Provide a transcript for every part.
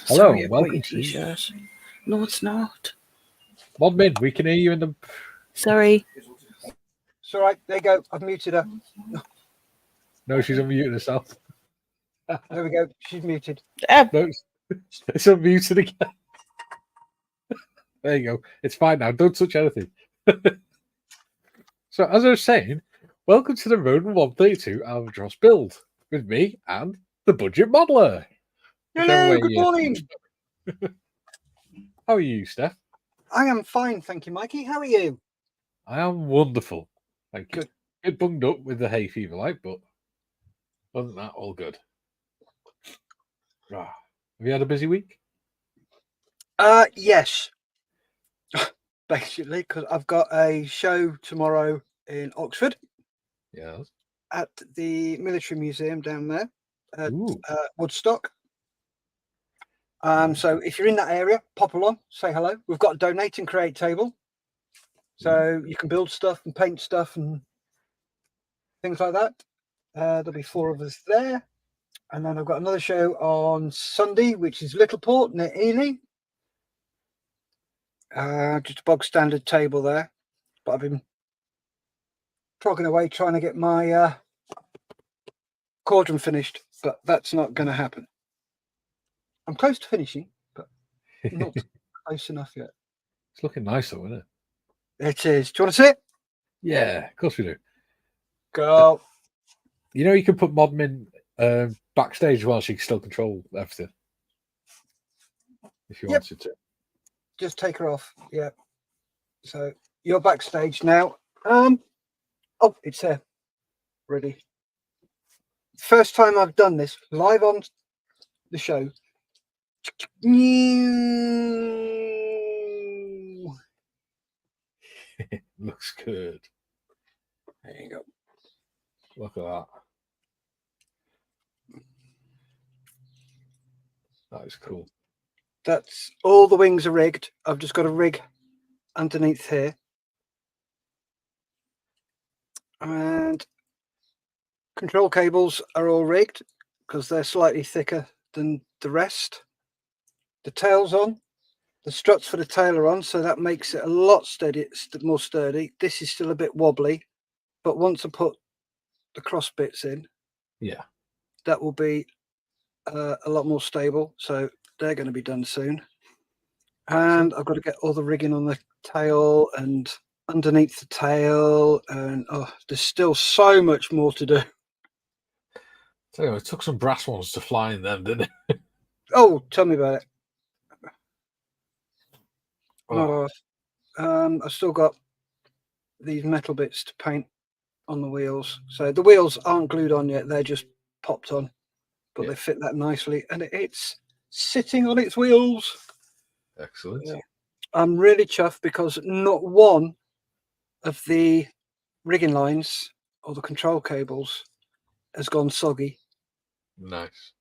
Hello, Sorry, welcome to t-shirt. No, it's not. Modmin. We can hear you in the. Sorry. It's all right. There you go. I've muted her. No, she's unmuted herself. There we go. She's muted. No, it's unmuted again. There you go. It's fine now. Don't touch anything. So, as I was saying, welcome to the Rodent 132 Albatros build with me and the budget modeler. Hello, good morning. How are you, Steph? I am fine, thank you, Mikey. How are you? I am wonderful. Thank you. Good. Bit bunged up with the hay fever, like, but other than that, all good. Have you had a busy week? Yes. Basically, because I've got a show tomorrow in Oxford. Yes. At the Military Museum down there at Ooh. Woodstock. So if you're in that area, pop along, say hello. We've got a donate and create table. So you can build stuff and paint stuff and things like that. There'll be 4 of us there. And then I've got another show on Sunday, which is Littleport near Ely. Just a bog standard table there. But I've been trogging away trying to get my cauldron finished, but that's not going to happen. I'm close to finishing, but not close enough yet. It's looking nice, though, isn't it? It is. Do you want to see it? Yeah, of course we do. Go. You know, you can put Modmin backstage while she can still control everything. If you wanted to. Just take her off. Yeah. So you're backstage now. Oh, it's there. Ready. First time I've done this live on the show. Looks good. There you go. Look at that. That is cool. That's all the wings are rigged. I've just got a rig underneath here. And control cables are all rigged because they're slightly thicker than the rest. The tail's on. The struts for the tail are on, so that makes it a lot more sturdy. This is still a bit wobbly, but once I put the cross bits in, that will be a lot more stable. So they're going to be done soon. And I've got to get all the rigging on the tail and underneath the tail, and there's still so much more to do. So it took some brass ones to fly in them, didn't it? Oh, tell me about it. I've still got these metal bits to paint on the wheels. So the wheels aren't glued on yet, they're just popped on, but they fit that nicely, and it's sitting on its wheels. Excellent. Yeah. I'm really chuffed because not one of the rigging lines or the control cables has gone soggy. Nice.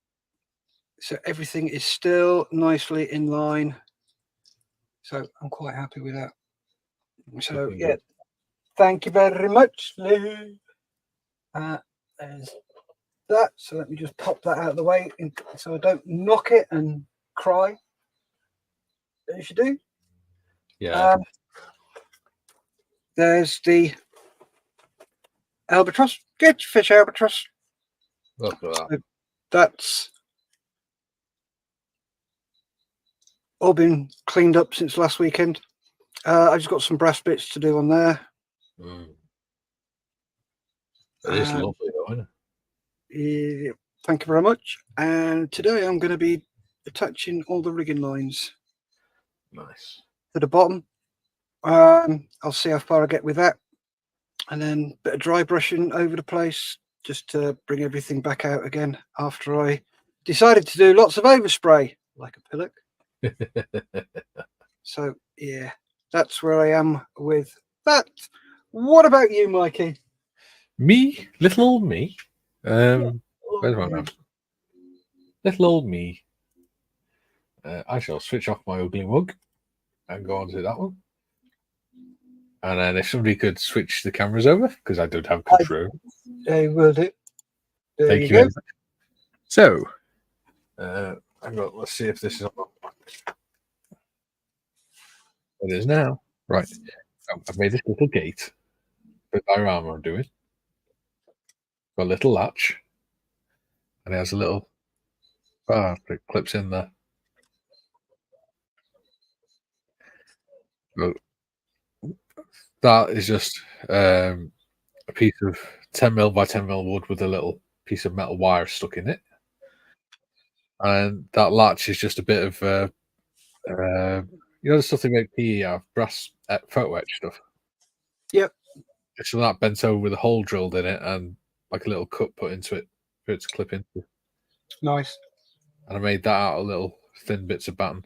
So everything is still nicely in line. So I'm quite happy with that. So yeah, thank you very much, Lou. There's that. So let me just pop that out of the way so I don't knock it and cry. As you do. Yeah. There's the Albatros. Get your fish, Albatros. Look at that. So that's all been cleaned up since last weekend. I just got some brass bits to do on there. It is lovely, though, isn't it? Thank you very much. And today I'm going to be attaching all the rigging lines. Nice. To the bottom. I'll see how far I get with that. And then a bit of dry brushing over the place just to bring everything back out again after I decided to do lots of overspray like a pillock. So, yeah, that's where I am with that. What about you, Mikey? Me? Little old me? Where's my map? Little old me. I shall switch off my ugly mug and go on to that one. And then if somebody could switch the cameras over, because I don't have control. I will do. Thank you very much. So, hang on, let's see if this is on. It is now. Right. I've made this little gate. Bit diorama I'm doing. Got a little latch. And it has a little bar that clips in there. So that is just a piece of 10mm by 10mm wood with a little piece of metal wire stuck in it. And that latch is just a bit of, the stuff they make PE out of, brass photo etch stuff. Yep. So that bent over with a hole drilled in it and like a little cut put into it for it to clip into. Nice. And I made that out of little thin bits of batten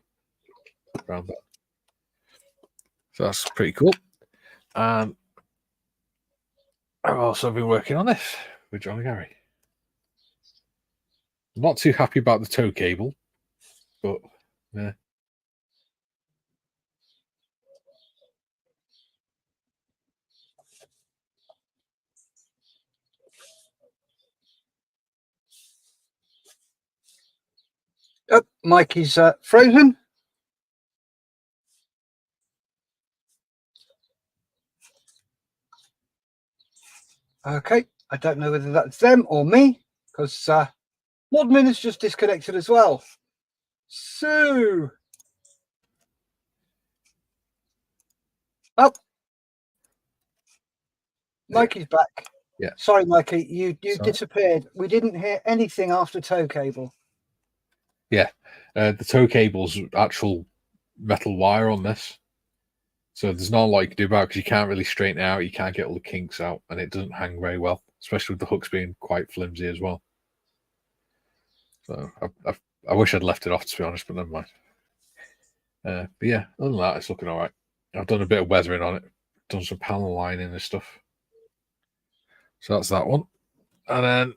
around that. So that's pretty cool. And I've also been working on this with Johnny Gary. Not too happy about the tow cable, but yeah. Oh, Mikey's frozen. Okay, I don't know whether that's them or me, because Modmin has just disconnected as well. So, oh, Mikey's back. Yeah. Sorry, Mikey, you Sorry. disappeared. We didn't hear anything after tow cable. Yeah, the tow cable's actual metal wire on this. So there's not a lot you can do about it because you can't really straighten it out. You can't get all the kinks out, and it doesn't hang very well, especially with the hooks being quite flimsy as well. So I wish I'd left it off, to be honest, but never mind. But yeah, other than that, it's looking all right. I've done a bit of weathering on it, done some panel lining and stuff. So that's that one. And then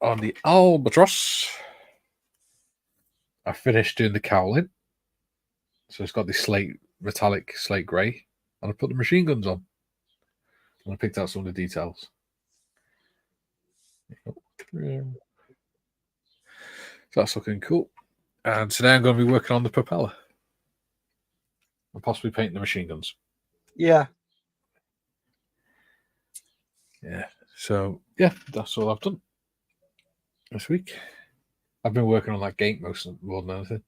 on the Albatros, I finished doing the cowling. So it's got this metallic slate grey, and I put the machine guns on. And I picked out some of the details. So that's looking cool. And today I'm going to be working on the propeller. And possibly painting the machine guns. Yeah. Yeah. So, yeah, that's all I've done this week. I've been working on that gate more than anything.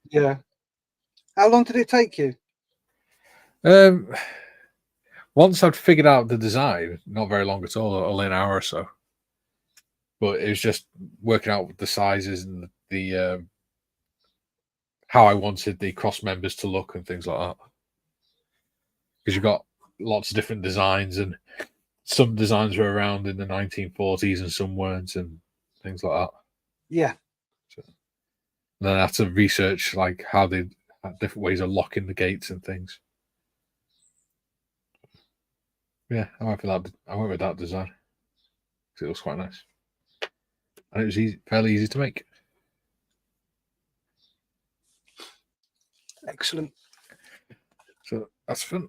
Yeah. How long did it take you? Once I'd figured out the design, not very long at all, only an hour or so. But it was just working out the sizes and the how I wanted the cross members to look and things like that. Because you've got lots of different designs, and some designs were around in the 1940s and some weren't, and things like that. Yeah. So, then I had to research like how they had different ways of locking the gates and things. Yeah, I went with that design because it was quite nice, and it was fairly easy to make. Excellent. So that's fun.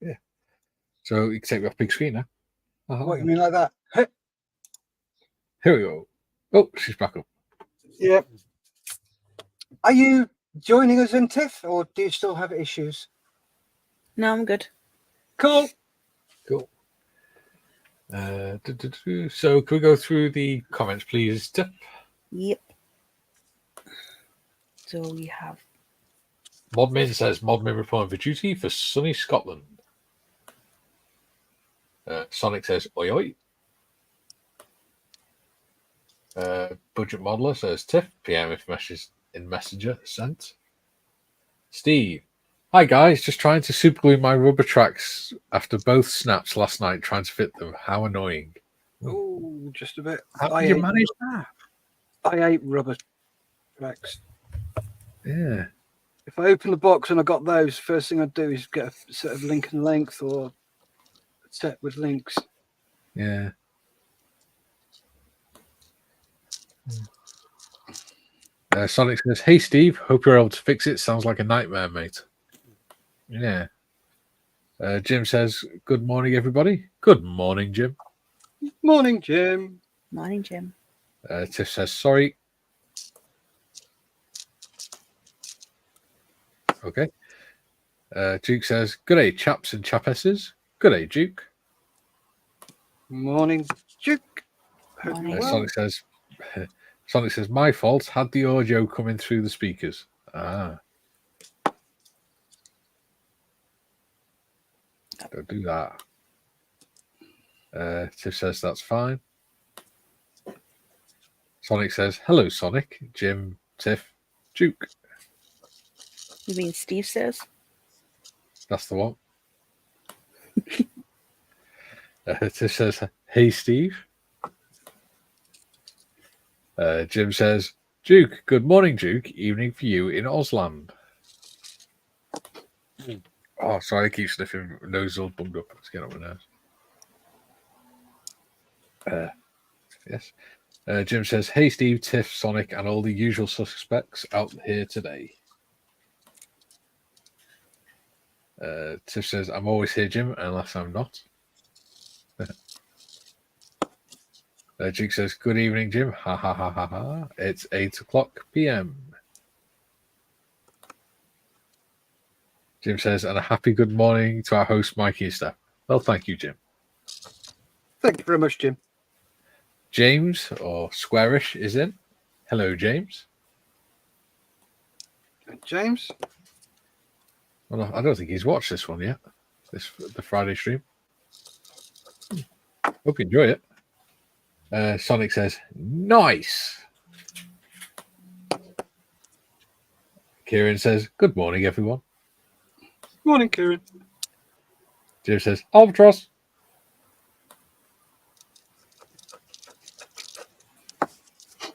Yeah. So you can take me off big screen now. What you mean like that? Here we go. Oh, she's back up. Yeah. Are you joining us in Tiff, or do you still have issues? No, I'm good. Cool. Cool. So can we go through the comments, please, Tiff? Yep. So we have Modmin says Modmin reporting for duty for sunny Scotland. Sonic says oi oi. Budget Modeler says Tiff, PM if message in Messenger sent. Steve, hi guys, just trying to superglue my rubber tracks after both snaps last night trying to fit them. How annoying. Oh, just a bit. How did you manage that? I hate rubber tracks. Yeah. If I open the box and I got those, first thing I'd do is get a set of link and length or a set with links. Yeah. Sonic says, hey Steve, hope you're able to fix it. Sounds like a nightmare, mate. Yeah. Jim says, good morning, everybody. Good morning, Jim. Morning, Jim. morning, Jim. Tiff says, sorry. Okay. Duke says, "Good day, chaps and chapesses. Good day, Duke." Morning, Duke. Hope Morning. you're well. Sonic says, "My fault. Had the audio coming through the speakers." Ah. Don't do that. Tiff says that's fine. Sonic says, "Hello, Sonic, Jim, Tiff, Duke." You mean Steve says? That's the one. Tiff says, "Hey, Steve." Jim says, "Duke, good morning, Duke. Evening for you in Osland." Oh, sorry, I keep sniffing. My nose is all bunged up. Let's get on my nose. Yes. Jim says, "Hey, Steve, Tiff, Sonic, and all the usual suspects out here today." Tiff says, "I'm always here, Jim, unless I'm not." Duke says, "Good evening, Jim. Ha ha ha ha ha. It's 8:00 p.m. Jim says, "And a happy good morning to our host, Mikey and Steph." Well, thank you, Jim. Thank you very much, Jim. James, or Squarish, is in. Hello, James. And James? Well, I don't think he's watched this one yet. The Friday stream. Hope you enjoy it. Sonic says, "Nice." Kieran says, "Good morning, everyone." Morning, Kieran. Jim says, "Albatros."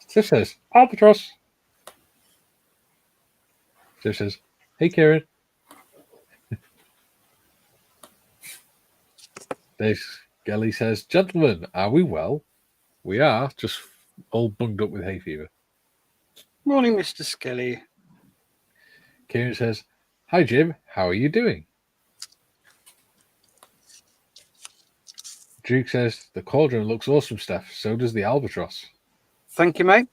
Tiff says, "Albatros." Tiff says, "Hey, Kieran." Dave Gelly says, "Gentlemen, are we well?" We are, just all bunged up with hay fever. Morning, Mr. Skelly. Kieran says, "Hi, Jim. How are you doing?" Duke says, "The cauldron looks awesome, Steph. So does the Albatros." Thank you, mate.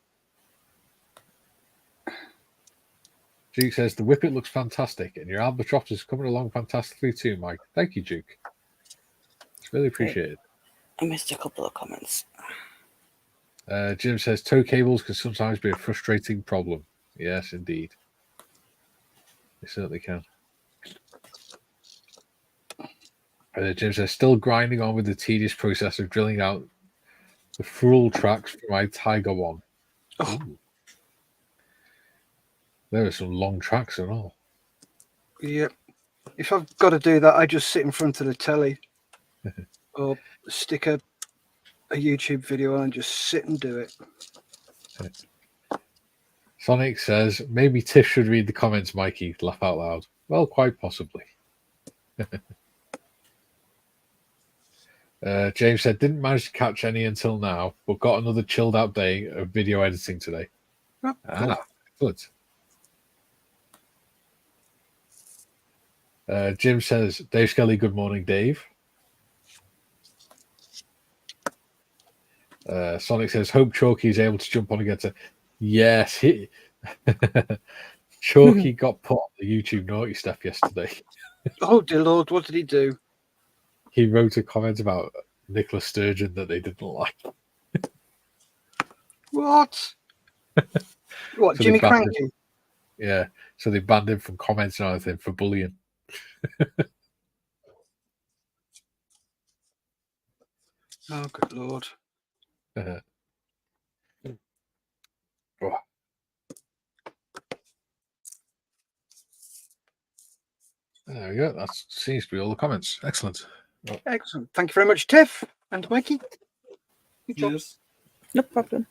Duke says, "The whippet looks fantastic, and your Albatros is coming along fantastically too, Mike." Thank you, Duke. It's really appreciated. I missed a couple of comments. Jim says, "Tow cables can sometimes be a frustrating problem." Yes, indeed. They certainly can. Jim says, "Still grinding on with the tedious process of drilling out the full tracks for my Tiger One." Oh. Ooh. There are some long tracks and all. Yep. If I've got to do that, I just sit in front of the telly or stick a YouTube video on and just sit and do it. Sonic says, "Maybe Tiff should read the comments, Mikey." Laugh out loud. Well, quite possibly. James said, "Didn't manage to catch any until now, but got another chilled out day of video editing today." Oh, cool. Good. Jim says, "Dave Skelly, good morning, Dave." Sonic says, "Hope Chalky is able to jump on again." Yes, Chalky got put on the YouTube naughty stuff yesterday. Oh, dear Lord, what did he do? He wrote a comment about Nicola Sturgeon that they didn't like. What? What, So Jimmy they banned Cranky? him. Yeah, so they banned him from commenting on anything for bullying. Oh, good Lord. Oh. There we go. That seems to be all the comments. Excellent. Oh. Excellent. Thank you very much, Tiff and Mikey. Good job. Yes. No problem.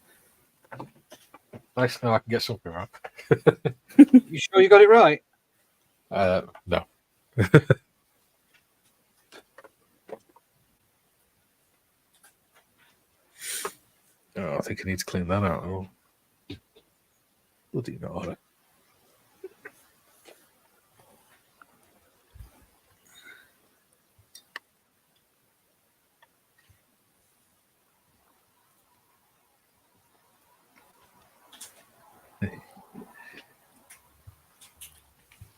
Nice to know I can get something right. You sure you got it right? No. I think I need to clean that out. Oh. Bloody not.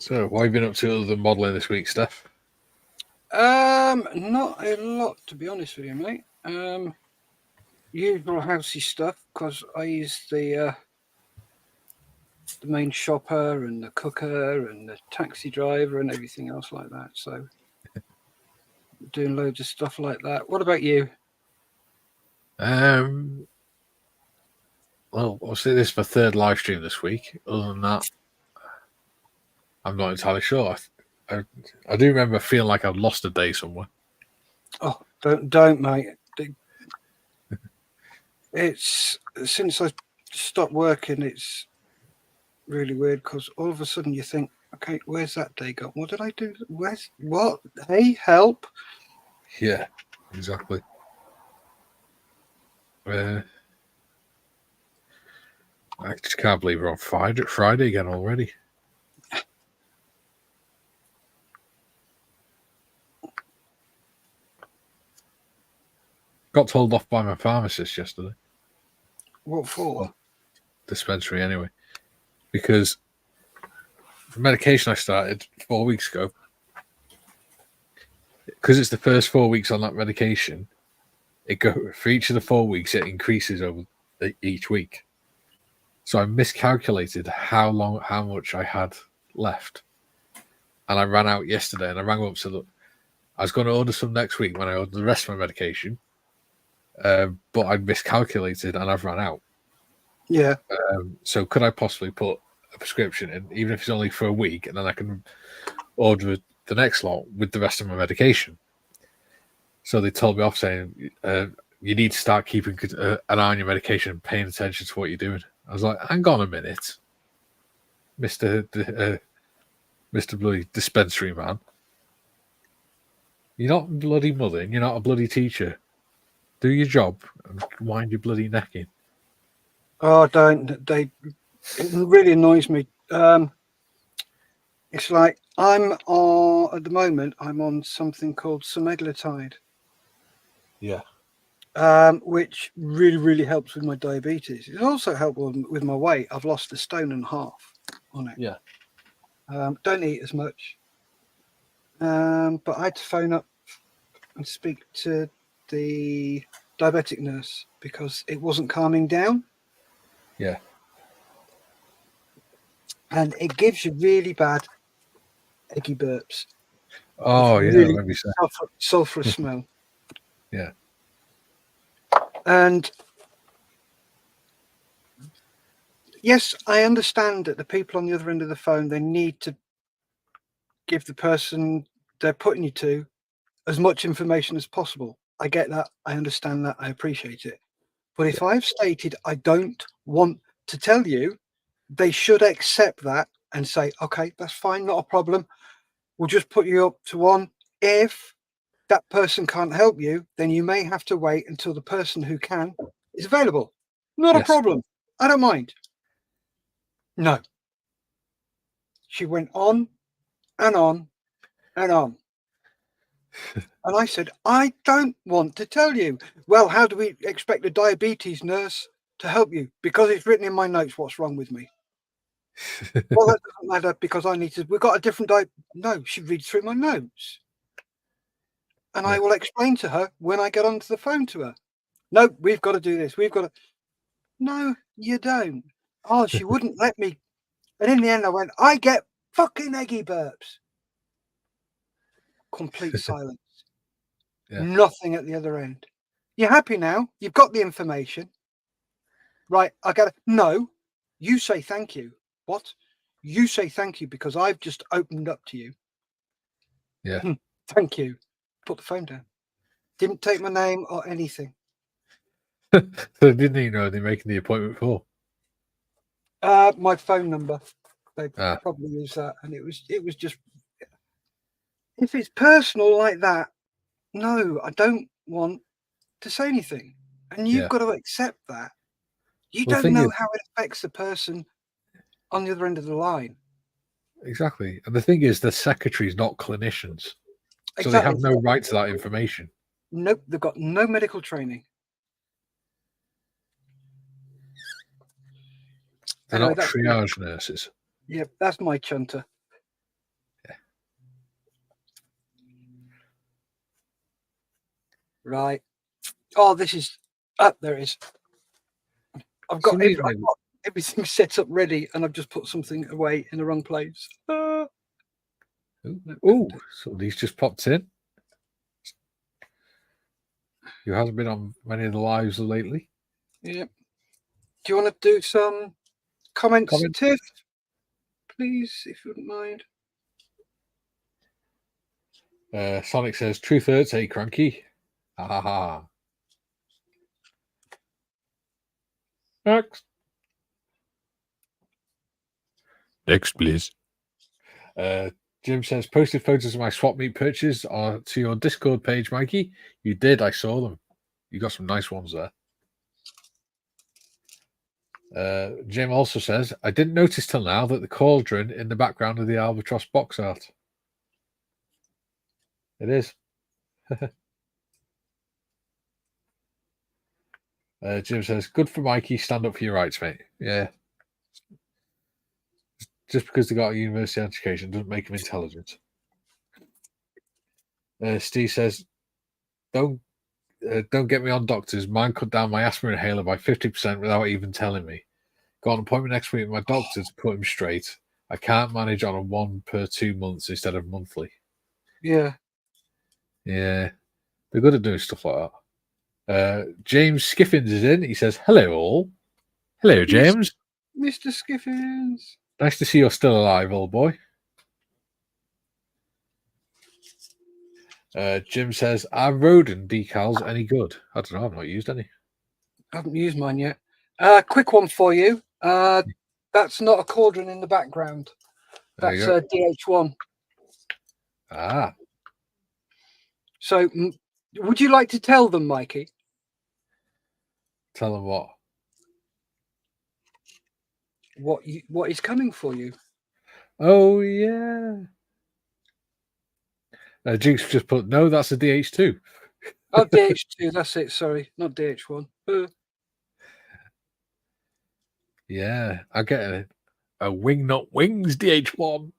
So, what have you been up to other than modelling this week, Steph? Not a lot, to be honest with you, mate. Usual housey stuff, because I use the main shopper and the cooker and the taxi driver and everything else like that. So, doing loads of stuff like that. What about you? Well, obviously this is my third live stream this week. Other than that, I'm not entirely sure. I do remember feeling like I'd lost a day somewhere. Oh, don't, mate. It's since I stopped working, it's really weird because all of a sudden you think, okay, where's that day gone? What did I do? Where's what? Hey, help! Yeah, exactly. I just can't believe we're on Friday again already. Got told off by my pharmacist yesterday. What for? Well, dispensary anyway. Because the medication I started 4 weeks ago, because it's the first 4 weeks on that medication, for each of the 4 weeks it increases over each week. So I miscalculated how much I had left, and I ran out yesterday. And I rang up to look. I was going to order some next week when I ordered the rest of my medication, but I miscalculated and I've run out. Yeah. So could I possibly put a prescription in, even if it's only for a week, and then I can order the next lot with the rest of my medication? So they told me off saying, you need to start keeping an eye on your medication and paying attention to what you're doing. I was like, hang on a minute, Mr. Bloody dispensary man. You're not bloody mothering, you're not a bloody teacher. Do your job and wind your bloody neck in. Oh, don't. It really annoys me. It's like at the moment, I'm on something called semaglutide. Yeah. Which really, really helps with my diabetes. It also helped with my weight. I've lost 1.5 stone on it. Yeah. Don't eat as much. But I had to phone up and speak to the diabetic nurse because it wasn't calming down. Yeah. And it gives you really bad eggy burps. Oh, yeah. Really Let me say. sulfurous smell. Yeah. And yes, I understand that the people on the other end of the phone, they need to give the person they're putting you to as much information as possible. I get that. I understand that. I appreciate it. But if I've stated I don't want to tell you, they should accept that and say, okay, that's fine, not a problem. We'll just put you up to one. If that person can't help you, then you may have to wait until the person who can is available. Not a problem. I don't mind. No. She went on and on and on. And I said, I don't want to tell you. Well, how do we expect a diabetes nurse to help you? Because it's written in my notes what's wrong with me. Well, that doesn't matter because we've got a different diet. No, she reads through my notes. And I will explain to her when I get onto the phone to her. No, we've got to do this. We've got to. No, you don't. Oh, she wouldn't let me. And in the end, I went, I get fucking eggy burps. Complete silence. Yeah. Nothing at the other end. You're happy now? You've got the information. Right, I got to. No, you say thank you. What? You say thank you because I've just opened up to you. Yeah. Thank you. Put the phone down. Didn't take my name or anything. So didn't even know they're making the appointment for? My phone number. They Ah. probably use that. And it was just, if it's personal like that, no, I don't want to say anything. And you've got to accept that. You don't know how it affects the person on the other end of the line. Exactly. And the thing is, the secretaries, not clinicians. So Exactly. they have no right to that information. Nope, they've got no medical training. They're not triage nurses. Yeah, that's my chunter. Right. Oh, this is. There it is. I've got, Somebody's I've made- got everything set up ready, and I've just put something away in the wrong place. Oh, somebody's just popped in. Who hasn't been on many of the lives lately. Yeah. Do you want to do some comments, Comment. Tiff? Please, if you wouldn't mind. Sonic says, truth hurts, hey, cranky. Ha ha ha. Next. Next, please. Jim says, posted photos of my swap meet purchase to your Discord page, Mikey. You did. I saw them. You got some nice ones there. Jim also says, I didn't notice till now that the cauldron in the background of the Albatros box art. It is. Jim says, good for Mikey. Stand up for your rights, mate. Yeah. Just because they got a university education doesn't make them intelligent. Steve says, don't get me on doctors. Mine cut down my asthma inhaler by 50% without even telling me. Got an appointment next week with my doctor to put him straight. I can't manage on a 1 per 2 months instead of monthly. Yeah. Yeah. They're good at doing stuff like that. James Skiffins is in. He says, hello all. Hello, James. Mr. Skiffins. Nice to see you're still alive, old boy. Jim says, are Rodin decals any good? I don't know. I've not used any. I haven't used mine yet. Quick one for you. That's not a cauldron in the background. That's a DH1. Ah. So, would you like to tell them, Mikey? Tell them what? What is coming for you? Oh, yeah. Jinx just put, no, that's a DH2. Oh, DH2, that's it. Sorry, not DH1. Yeah, I get a Wing Not Wings DH1.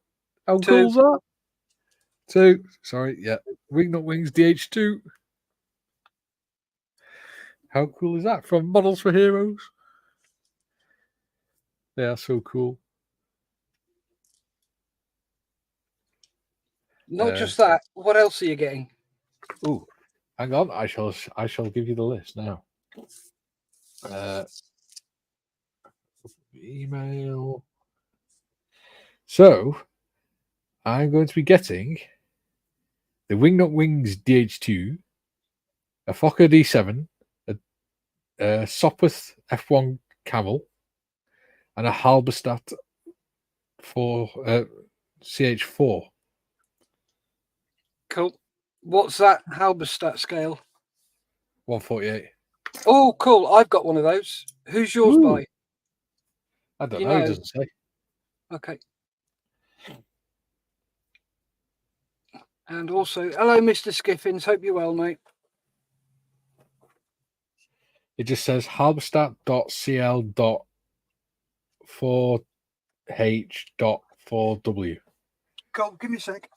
How Two. cool's that? 2. Sorry, yeah. Wing Not Wings DH2. How cool is that? From Models for Heroes. They are so cool. Not just that. What else are you getting? Oh, hang on. I shall give you the list now. Email. So, I'm going to be getting the Wing Not Wings DH2, a Fokker D7, a Sopwith F1 Camel, and a Halberstadt for CH4. Cool. What's that Halberstadt scale? 148. Oh, cool. I've got one of those. Who's yours Ooh. by? I don't You know. It know? doesn't say. Okay. And also, hello, Mr. Skiffins. Hope you're well, mate. It just says halberstadt.cl.4h.4w. Cool. Give me a sec.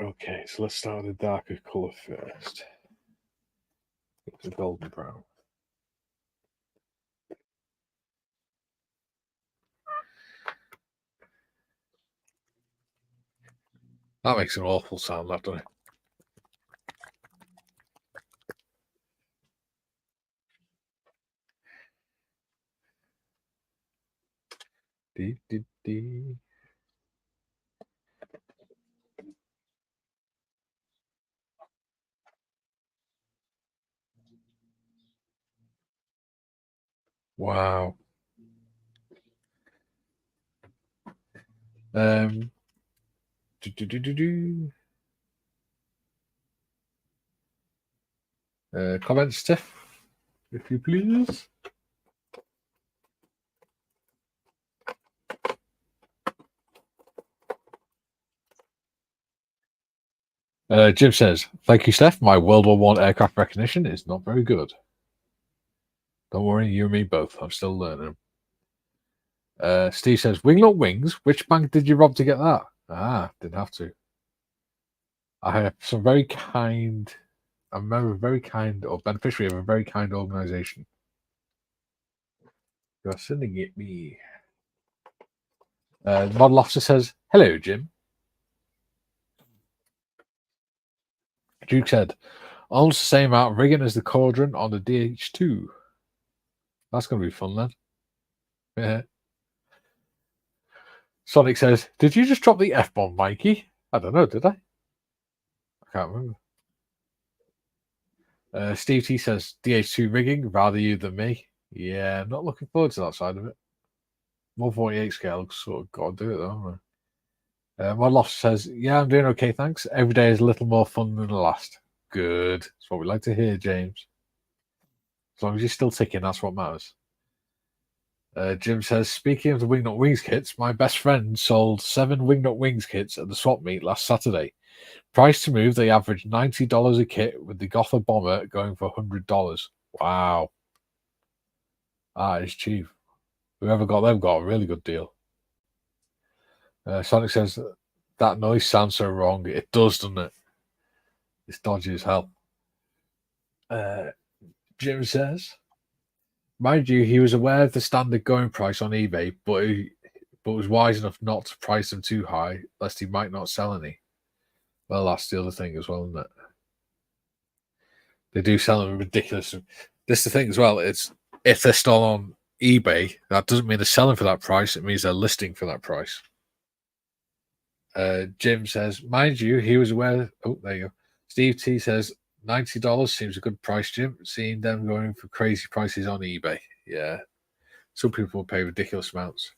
Okay, so let's start with the darker colour first. It's a golden brown. That makes an awful sound, that, doesn't it? Dee, dee, dee. Wow. Do, do, do, do, do. Comments, Tiff, if you please. Jim says, "Thank you, Steph. My World War One aircraft recognition is not very good. Don't worry, you and me both. I'm still learning." Steve says, "Wingnut Wings. Which bank did you rob to get that?" Didn't have to. I have some very kind. I'm a member of a very kind or beneficiary of a very kind organization. You're sending it me. The model officer says, "Hello, Jim." Duke said, "Almost the same amount of rigging as the Cauldron on the DH2. That's going to be fun then." Yeah. Sonic says, "Did you just drop the F-bomb, Mikey?" I don't know, did I? I can't remember. Steve T says, "DH2 rigging, rather you than me." Yeah, I'm not looking forward to that side of it. 148 scale, sort of got to do it though, haven't I? Model officer says, "Yeah, I'm doing okay, thanks. Every day is a little more fun than the last." Good. That's what we like to hear, James. As long as you're still ticking, that's what matters. Jim says, "Speaking of the Wingnut Wings kits, my best friend sold 7 Wingnut Wings kits at the swap meet last Saturday. Price to move, they averaged $90 a kit, with the Gotha Bomber going for $100. Wow. That is cheap. Whoever got them got a really good deal." Sonic says, "That noise sounds so wrong." It does, doesn't it? It's dodgy as hell. Jim says, "Mind you, he was aware of the standard going price on eBay, but was wise enough not to price them too high, lest he might not sell any." Well, that's the other thing as well, isn't it? They do sell them ridiculous. This is the thing as well. It's if they're still on eBay, that doesn't mean they're selling for that price. It means they're listing for that price. Jim says, "Mind you, he was aware." Oh, there you go. Steve T says, $90 seems a good price, Jim. Seeing them going for crazy prices on eBay. Yeah. Some people will pay ridiculous amounts.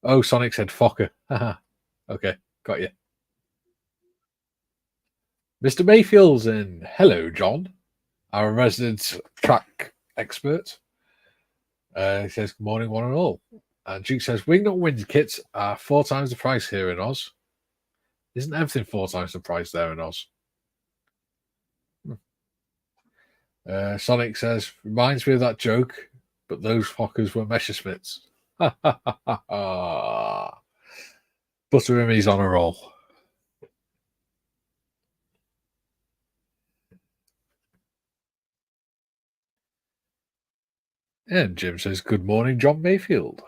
Oh, Sonic said Fokker. Okay, got you. Mr. Mayfield's in. Hello, John, our resident track expert. He says, "Good morning, one and all." And Duke says, "Wingnut Wings kits are 4 times the price here in Oz." Isn't everything 4 times the price there in Oz? Sonic says, "Reminds me of that joke, but those Fokkers were Messerschmitts." Butter him, he's on a roll. And Jim says, "Good morning, John Mayfield."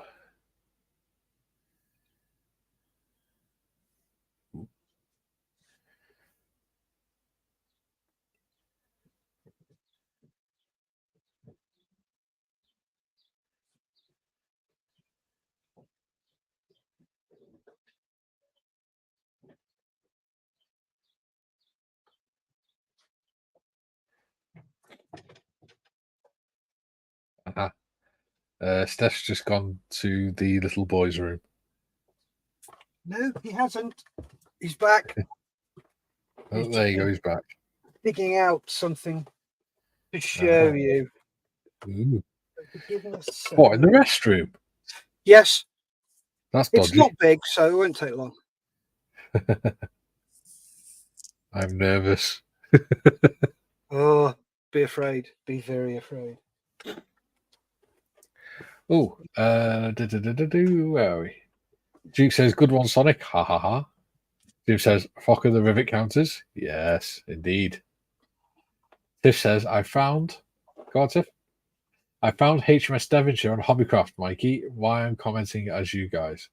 Steph's just gone to the little boy's room. No, he hasn't. He's back. Oh, there you go. He's back. Digging out something to show you. Ooh. Give us a What, in the second. restroom? Yes, That's it's dodgy. not big, so it won't take long. I'm nervous. Oh, be afraid. Be very afraid. Oh, where are we? Duke says, "Good one, Sonic." Ha ha ha. Duke says, "Fokker the rivet counters." Yes, indeed. Tiff says, "I found." Go on, Tiff. "I found HMS Devonshire on Hobbycraft, Mikey. Why I'm commenting as you guys."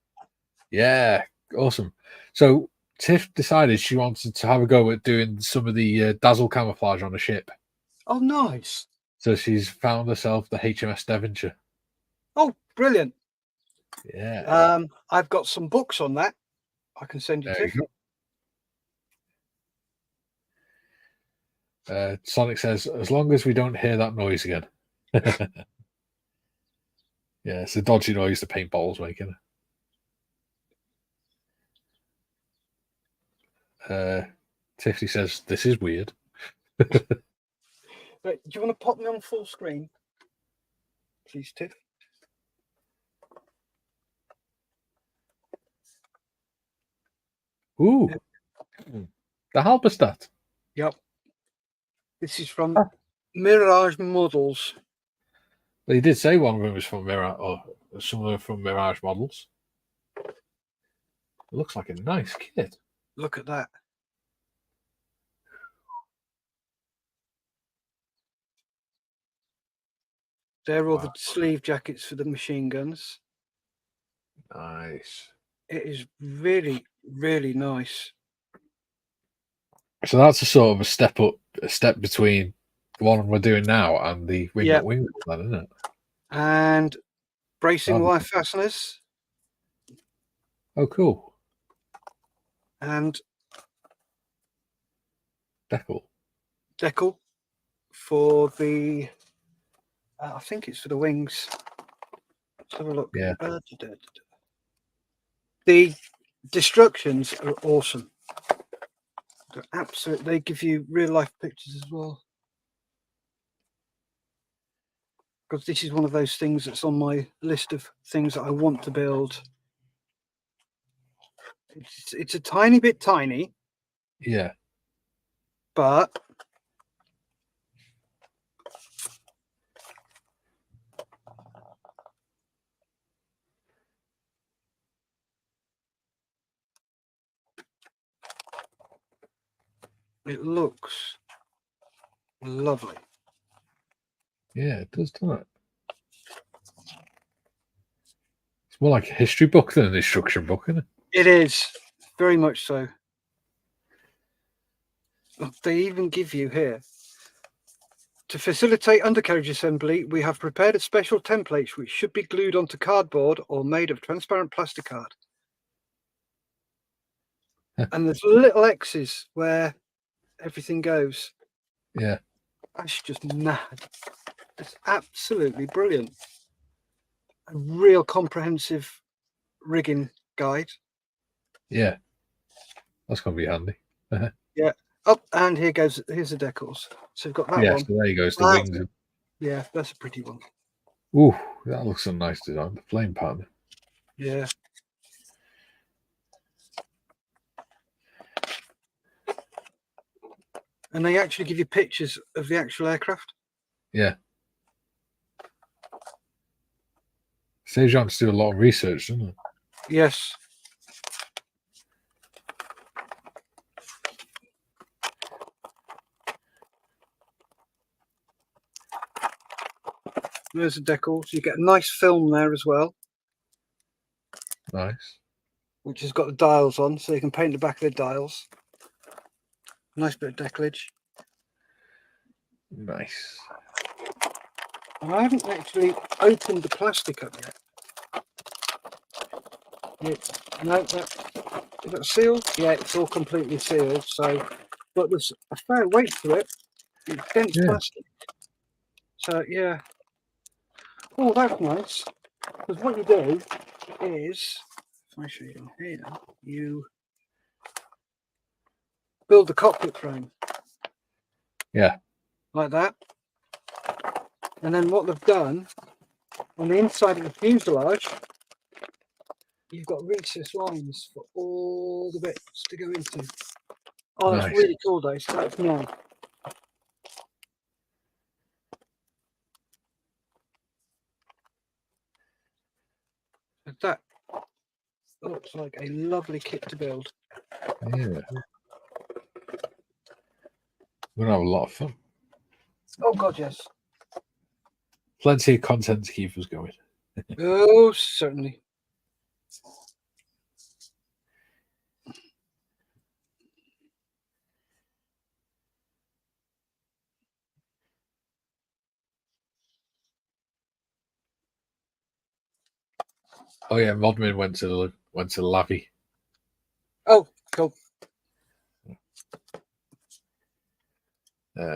Yeah, awesome. So Tiff decided she wanted to have a go at doing some of the dazzle camouflage on a ship. Oh, nice. So she's found herself the HMS Devonshire. Oh, brilliant. Yeah. I've got some books on that. I can send you There to. you go. Sonic says, "As long as we don't hear that noise again." Yeah, it's a dodgy noise the paint bottle's making. Tiffany says, "This is weird." Right, do you want to pop me on full screen, please, Tiff? Ooh. The Halberstadt. Yep. This is from Ah. Mirage Models. Well, he did say one of them was from Mirage, or some of them from Mirage Models. It looks like a nice kit. Look at that. They're all the sleeve jackets for the machine guns. Nice. It is really, really nice. So that's a sort of a step up, a step between the one we're doing now and the wing Yeah. at wing, then, isn't it? And bracing That'd be wire good. fasteners Oh, cool. and Deckle. decal for the, I think it's for the wings. Let's have a look. Yeah. The destructions are awesome. They're absolute. They give you real life pictures as well. Because this is one of those things that's on my list of things that I want to build. It's a tiny bit tiny, Yeah. but it looks lovely. Yeah, it does, doesn't it? It's more like a history book than an instruction book, isn't it? It is very much so. Look, they even give you here. To facilitate undercarriage assembly, we have prepared a special template which should be glued onto cardboard or made of transparent plasticard. And there's little X's where everything goes. Yeah. That's just mad. It's absolutely brilliant. A real comprehensive rigging guide. Yeah. That's going to be handy. Yeah. Oh, and here's the decals. So we've got that Yeah, one. so there you go. It's the That- wings. Yeah, that's a pretty one. Ooh, that looks a nice design. The flame pattern. Yeah. And they actually give you pictures of the actual aircraft. Yeah. Saves you having to do a lot of research, doesn't it? Yes. There's the decals. You get a nice film there as well, Nice. which has got the dials on, so you can paint the back of the dials. Nice bit of decalage. Nice. And I haven't actually opened the plastic up yet. No, is that sealed? Yeah, it's all completely sealed. So, but there's a fair weight to it. It's dense Yeah. plastic. So yeah. Oh, that's nice. Because what you do is, if I show you here, you build the cockpit frame. Yeah. Like that. And then what they've done on the inside of the fuselage, you've got recessed lines for all the bits to go into. Oh, that's Nice. really cool, though. So that's nice. That looks like a lovely kit to build. Yeah. We're going to have a lot of fun. Oh, God, yes. Plenty of content to keep us going. Oh, certainly. Oh yeah, Modmin went to the Lavy. Oh, cool.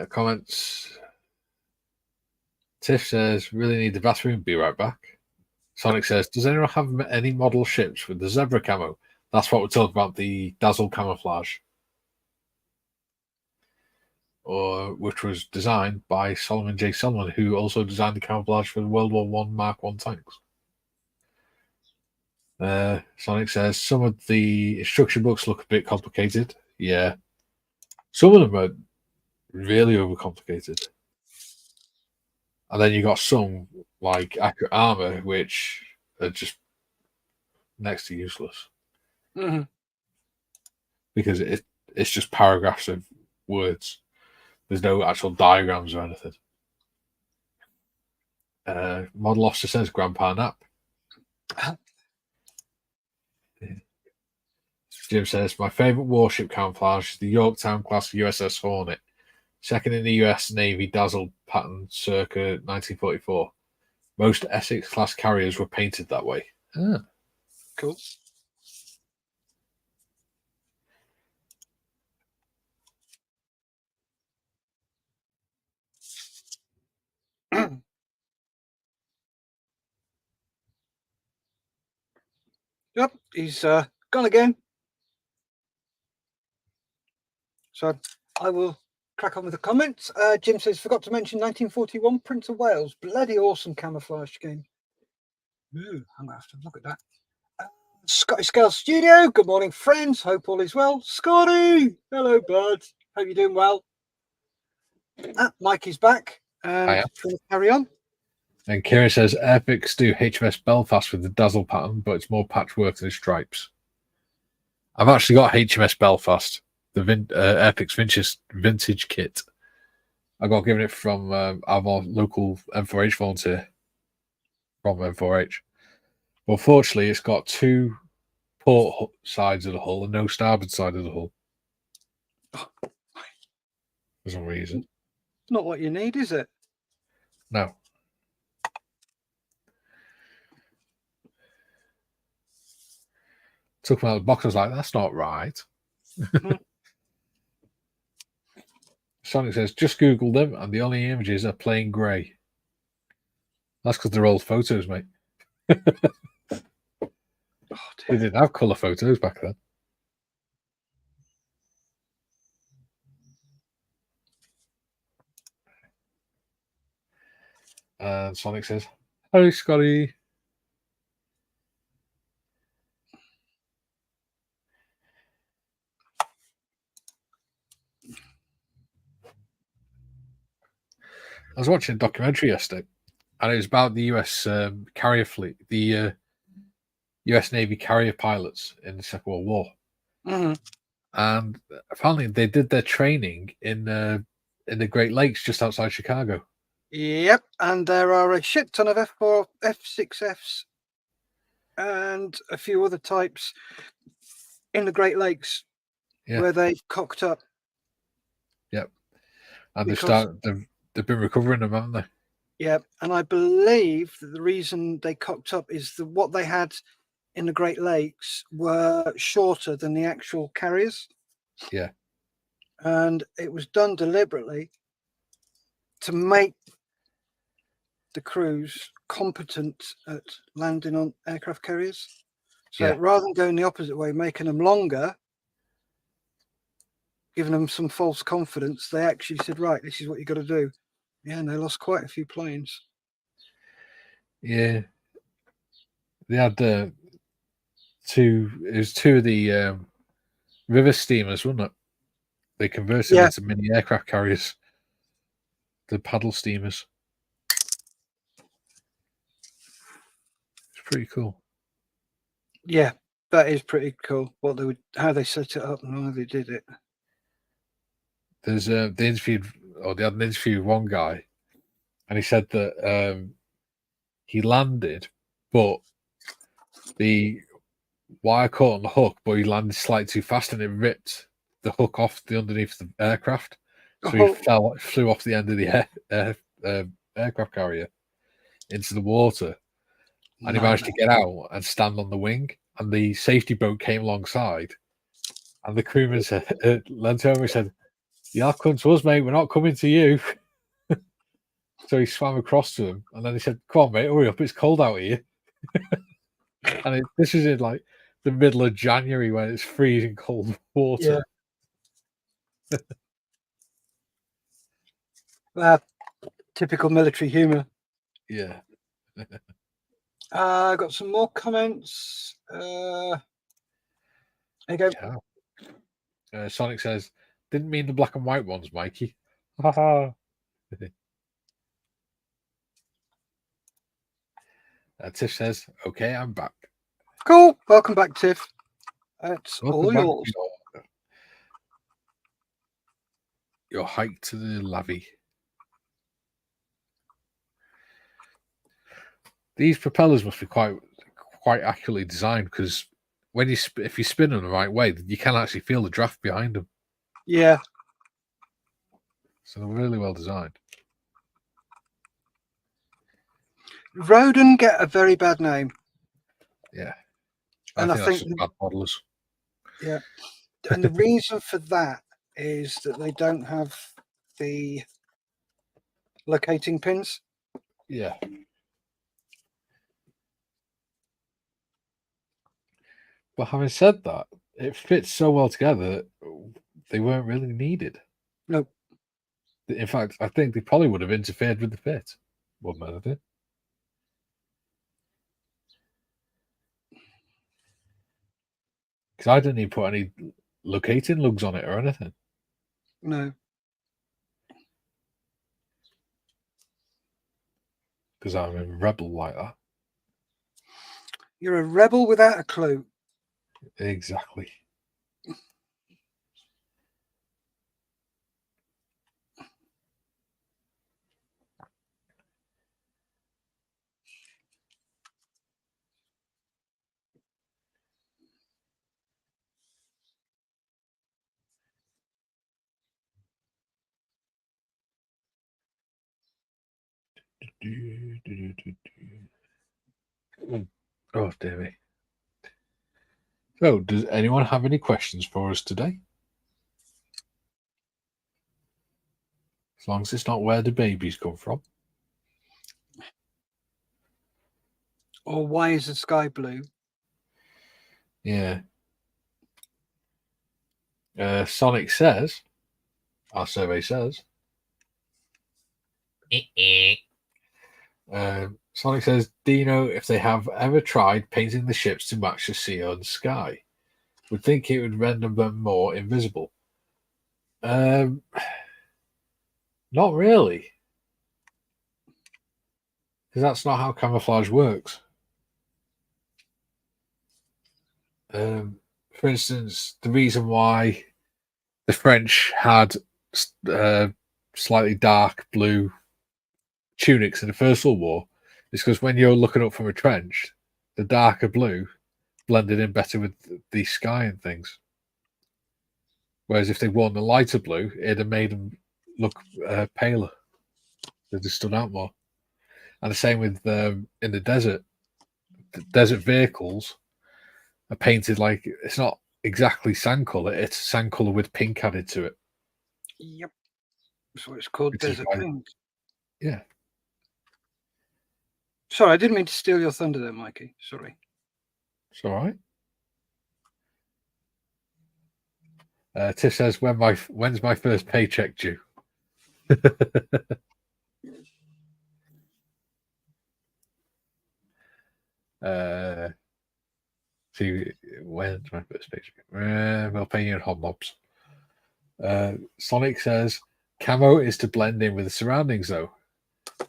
Comments. Tiff says, really need the bathroom. Be right back. Sonic says, does anyone have any model ships with the zebra camo? That's what we're talking about, the Dazzle camouflage. Or which was designed by Solomon J. Solomon, who also designed the camouflage for the World War I Mark I tanks. Sonic says, some of the instruction books look a bit complicated. Yeah. Some of them are really overcomplicated. And then you got some like accurate armor, which are just next to useless Mm-hmm. because it's just paragraphs of words. There's no actual diagrams or anything. Model officer says Grandpa Nap. Jim says my favorite warship camouflage is the Yorktown class USS Hornet, second in the US Navy dazzle pattern circa 1944. Most Essex class carriers were painted that way. Ah. Cool. Yep, he's gone again. So I will crack on with the comments. Jim says, forgot to mention 1941 Prince of Wales. Bloody awesome camouflage game. Ooh, I'm going to have to look at that. Scotty Scale Studio. Good morning, friends. Hope all is well. Scotty! Hello, bud. Hope you're doing well. Mike is back. And carry on. And Kieran says Airpix do HMS Belfast with the dazzle pattern, but it's more patchwork than stripes. I've actually got HMS Belfast, the Airpix vintage kit. I got given it from our local M4H volunteer from M4H. Well, fortunately, it's got two port sides of the hull and no starboard side of the hull. For some reason. Not what you need, is it? No. Took me out of the box. I was like, that's not right. Sonic says, just Googled them and the only images are plain grey. That's because they're old photos, mate. They didn't have colour photos back then. And Sonic says, "Hi, Scotty." I was watching a documentary yesterday, and it was about the US carrier fleet, the US Navy carrier pilots in the Second World War. Mm-hmm. And apparently they did their training in the Great Lakes just outside Chicago. Yep, and there are a shit ton of F4, F6Fs and a few other types in the Great Lakes where they've cocked up. Yep. And they've been recovering them, haven't they? Yeah, and I believe that the reason they cocked up is that what they had in the Great Lakes were shorter than the actual carriers. Yeah. And it was done deliberately to make the crews competent at landing on aircraft carriers. So rather than going the opposite way, making them longer, giving them some false confidence, they actually said, right, this is what you got to do. Yeah, and they lost quite a few planes. Yeah. They had two of the river steamers, wasn't it? They converted them into mini aircraft carriers. The paddle steamers. It's pretty cool. Yeah, that is pretty cool. How they set it up and how they did it. There's they had an interview with one guy, and he said that he landed, but the wire caught on the hook, but he landed slightly too fast, and it ripped the hook off the underneath the aircraft. So he flew off the end of the aircraft carrier into the water, and he managed to get out and stand on the wing. And the safety boat came alongside, and the crewman said, leant over and said, "You're coming to us, mate. We're not coming to you." So he swam across to him, and then he said, "Come on, mate, hurry up! It's cold out here." And this is in like the middle of January when it's freezing cold water. Typical military humour. Yeah. I got some more comments. There you go. Sonic says, Didn't mean the black and white ones, Mikey. Haha. Tiff says, "Okay, I'm back." Cool. Welcome back, Tiff. It's Welcome all back yours. to your hike to the levee. These propellers must be quite accurately designed, because when if you spin them the right way, you can actually feel the draft behind them. Yeah. So they're really well designed. Rodin get a very bad name. Yeah. And I that's think just bad modelers. Yeah. And the reason for that is that they don't have the locating pins. Yeah. But having said that, it fits so well together, they weren't really needed. No. In fact, I think they probably would have interfered with the fit. Wouldn't matter, did? Because I didn't even put any locating lugs on it or anything. No. Because I'm a rebel like that. You're a rebel without a clue. Exactly. Oh, dear me. So, does anyone have any questions for us today? As long as it's not where the babies come from. Or why is the sky blue? Yeah. Sonic says, our survey says, Sonic says, do you know if they have ever tried painting the ships to match the sea or the sky? Would think it would render them more invisible. Not really. Because that's not how camouflage works. For instance, the reason why the French had slightly dark blue tunics in the First World War is because when you're looking up from a trench, the darker blue blended in better with the sky and things. Whereas if they worn the lighter blue, it'd have made them look paler. They'd have stood out more. And the same with in the desert. The desert vehicles are painted like it's not exactly sand color; it's sand color with pink added to it. Yep. So it's called desert paint. Yeah. Sorry, I didn't mean to steal your thunder there, Mikey. Sorry. It's all right. Tiff says, when's my first paycheck due? See, when's my first paycheck? We'll pay you in hobnobs. Sonic says, camo is to blend in with the surroundings, though.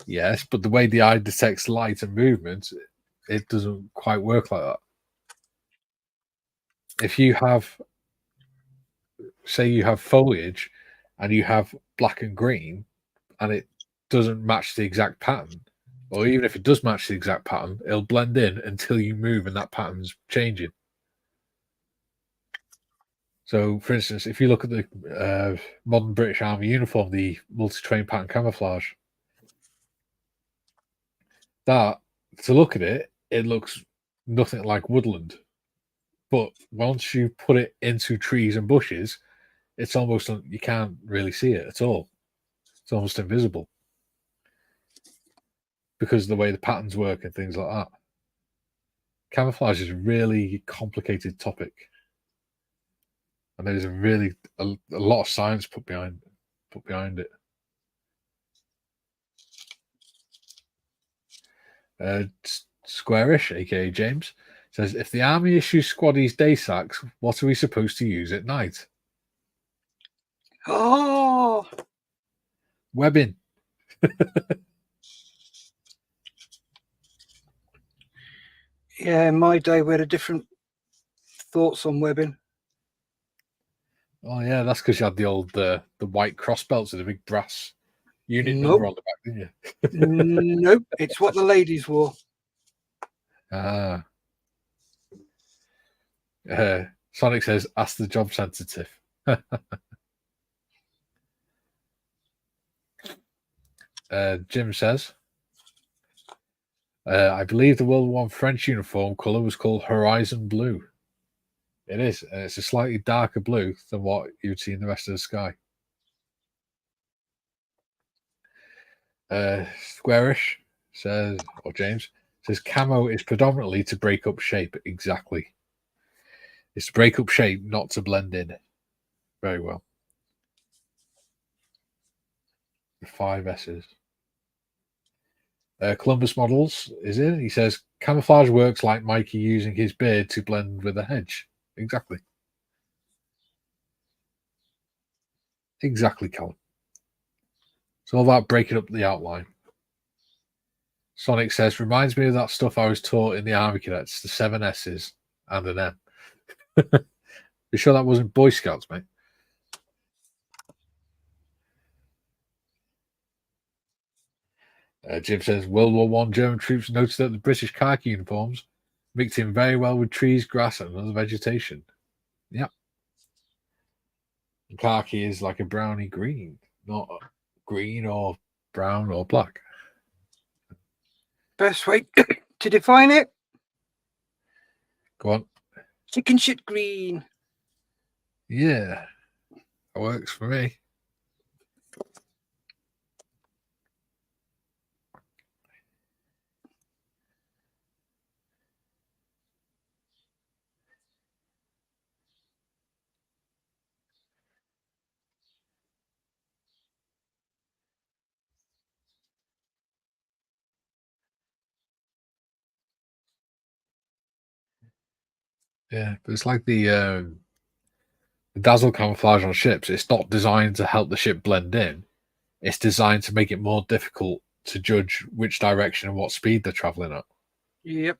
Yes, but the way the eye detects light and movement, it doesn't quite work like that. If you have, say, you have foliage and you have black and green, and it doesn't match the exact pattern, or even if it does match the exact pattern, it'll blend in until you move and that pattern's changing. So, for instance, if you look at the modern British Army uniform, the multi-train pattern camouflage, that, to look at it, it looks nothing like woodland. But once you put it into trees and bushes, it's almost, you can't really see it at all. It's almost invisible because of the way the patterns work and things like that. Camouflage is a really complicated topic. And there's a lot of science put behind it. Squarish, aka James, says, if the army issues squaddies day sacks, what are we supposed to use at night? Oh, Webbing. yeah. In my day, we had a different thoughts on webbing. Oh yeah, that's because you had the old the white cross belts with a big brass unit number Nope. on the back, didn't you? Nope. It's what the ladies wore. Ah. Sonic says, ask the job sensitive. Jim says, I believe the World War I French uniform colour was called Horizon Blue. It is, and it's a slightly darker blue than what you'd see in the rest of the sky. Squarish says, or James says, camo is predominantly to break up shape. Exactly. It's to break up shape, not to blend in. Very well. The 5 S's. Columbus Models is in. He says, camouflage works like Mikey using his beard to blend with a hedge. Exactly. Exactly, Callum. It's all about breaking up the outline. Sonic says, reminds me of that stuff I was taught in the Army Cadets, the 7 S's and an M. You sure that wasn't Boy Scouts, mate? Jim says, World War One German troops noticed that the British khaki uniforms mixed in very well with trees, grass, and other vegetation. Yep. And khaki is like a browny green, not green or brown or black. Best way to define it: Go on. chicken shit green. Yeah, that works for me. Yeah, but it's like the dazzle camouflage on ships. It's not designed to help the ship blend in. It's designed to make it more difficult to judge which direction and what speed they're traveling at. Yep.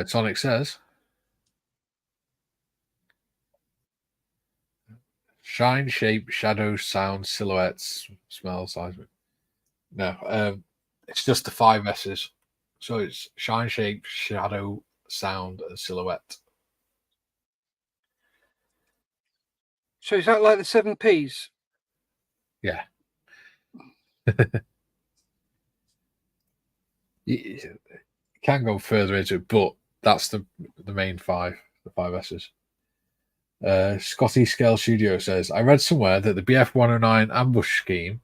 Sonic says, shine, shape, shadow, sound, silhouettes, smell, size. No, it's just the 5 S's. So it's shine, shape, shadow, sound, and silhouette. So is that like the 7 P's? Yeah. You can go further into it, but that's the main 5, the 5 S's. Scotty Scale Studio says, I read somewhere that the BF 109 ambush scheme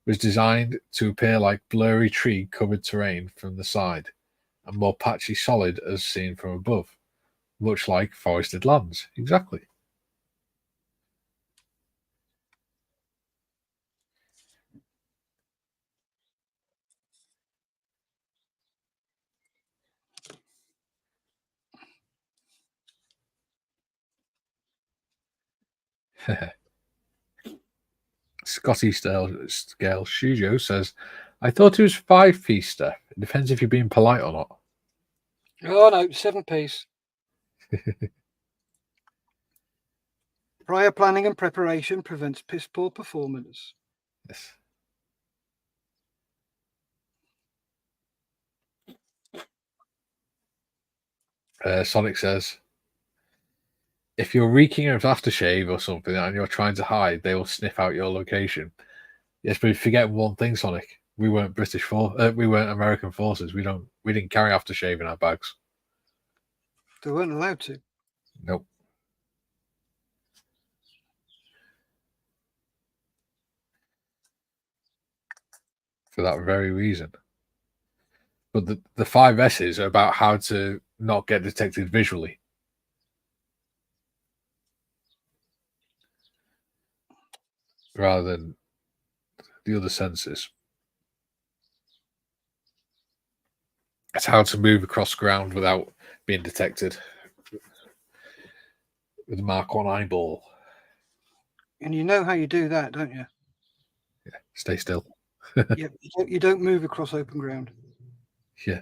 was designed to appear like blurry tree covered terrain from the side and more patchy solid as seen from above, much like forested lands. Exactly. Scotty Scale Studio says, I thought it was 5-piece stuff. It depends if you're being polite or not. Oh no, 7 P's. Prior planning and preparation prevents piss poor performance. Yes. Sonic says, if you're reeking of aftershave or something and you're trying to hide, they will sniff out your location. Yes, but forget one thing, Sonic. We weren't we weren't American forces. We didn't carry aftershave in our bags. They weren't allowed to. Nope. For that very reason. But the 5S's are about how to not get detected visually. Rather than the other senses. It's how to move across ground without being detected with a Mark 1 eyeball. And you know how you do that, don't you? Yeah, stay still. Yeah, you don't move across open ground. Yeah.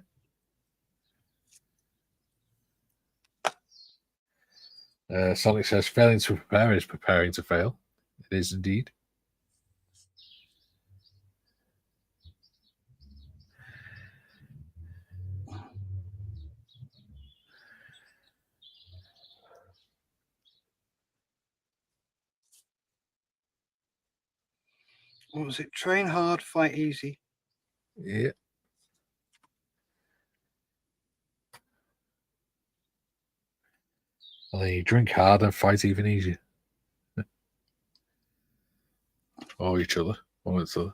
Sonic says, failing to prepare is preparing to fail. It is indeed. What was it? Train hard, fight easy. Yeah. And then you drink hard and fight even easier. Or each other. Or each other.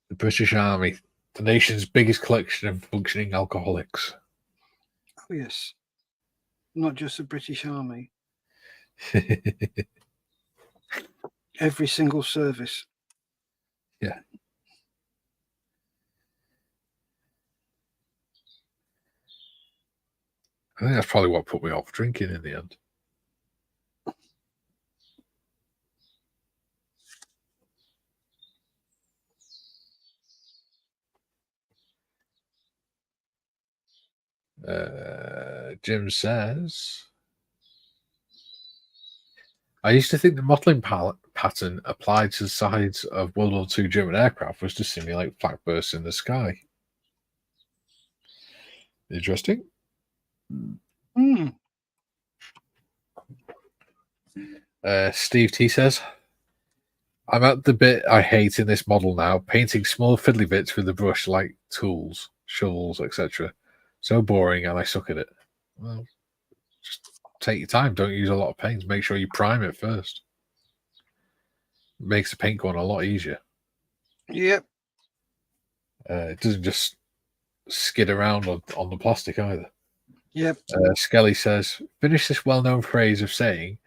The British Army, the nation's biggest collection of functioning alcoholics. Oh, yes. Not just the British Army. Every single service. Yeah. I think that's probably what put me off drinking in the end. Jim says, I used to think the mottling pattern applied to the sides of World War II German aircraft was to simulate flak bursts in the sky. Interesting. Steve T says, I'm at the bit I hate in this model now, painting small fiddly bits with the brush like tools, shovels, etc. So boring and I suck at it. Well, just take your time. Don't use a lot of paints. Make sure you prime it first. It makes the paint going a lot easier. Yep. It doesn't just skid around on the plastic either. Yep. Skelly says, finish this well-known phrase of saying,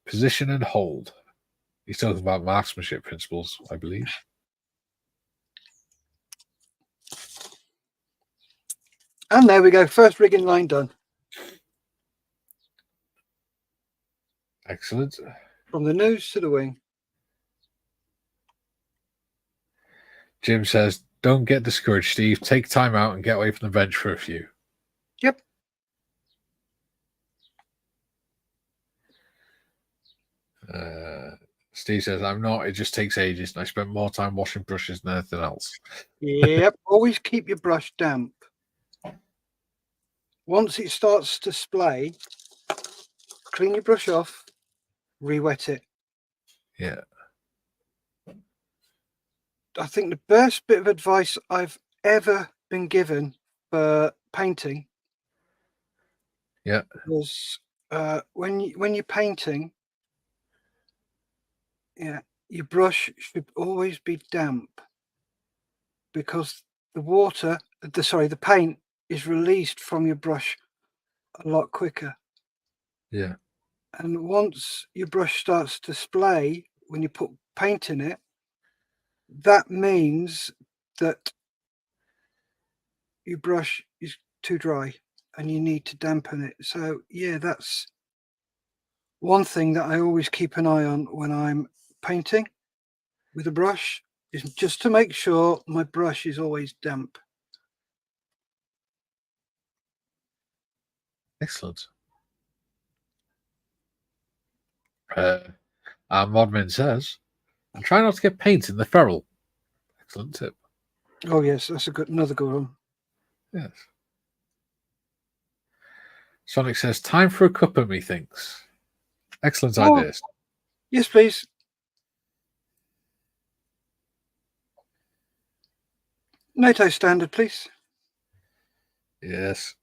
position and hold. He's talking about marksmanship principles, I believe. And there we go. First rigging line done. Excellent. From the nose to the wing. Jim says, don't get discouraged, Steve. Take time out and get away from the bench for a few. Yep. Steve says, I'm not. It just takes ages. And I spent more time washing brushes than anything else. Yep. Always keep your brush damp. Once it starts to splay, clean your brush off, re-wet it. Yeah. I think the best bit of advice I've ever been given for painting was when you're painting, your brush should always be damp because the paint is released from your brush a lot quicker. Yeah. And once your brush starts to splay when you put paint in it, that means that your brush is too dry and you need to dampen it. So yeah, that's one thing that I always keep an eye on when I'm painting with a brush, is just to make sure my brush is always damp. Excellent. Modman says, and try not to get paint in the ferrule. Excellent tip. Oh yes, that's another good one. Yes. Sonic says, time for a cuppa, methinks. Excellent ideas. Yes, please. NATO standard, please. Yes.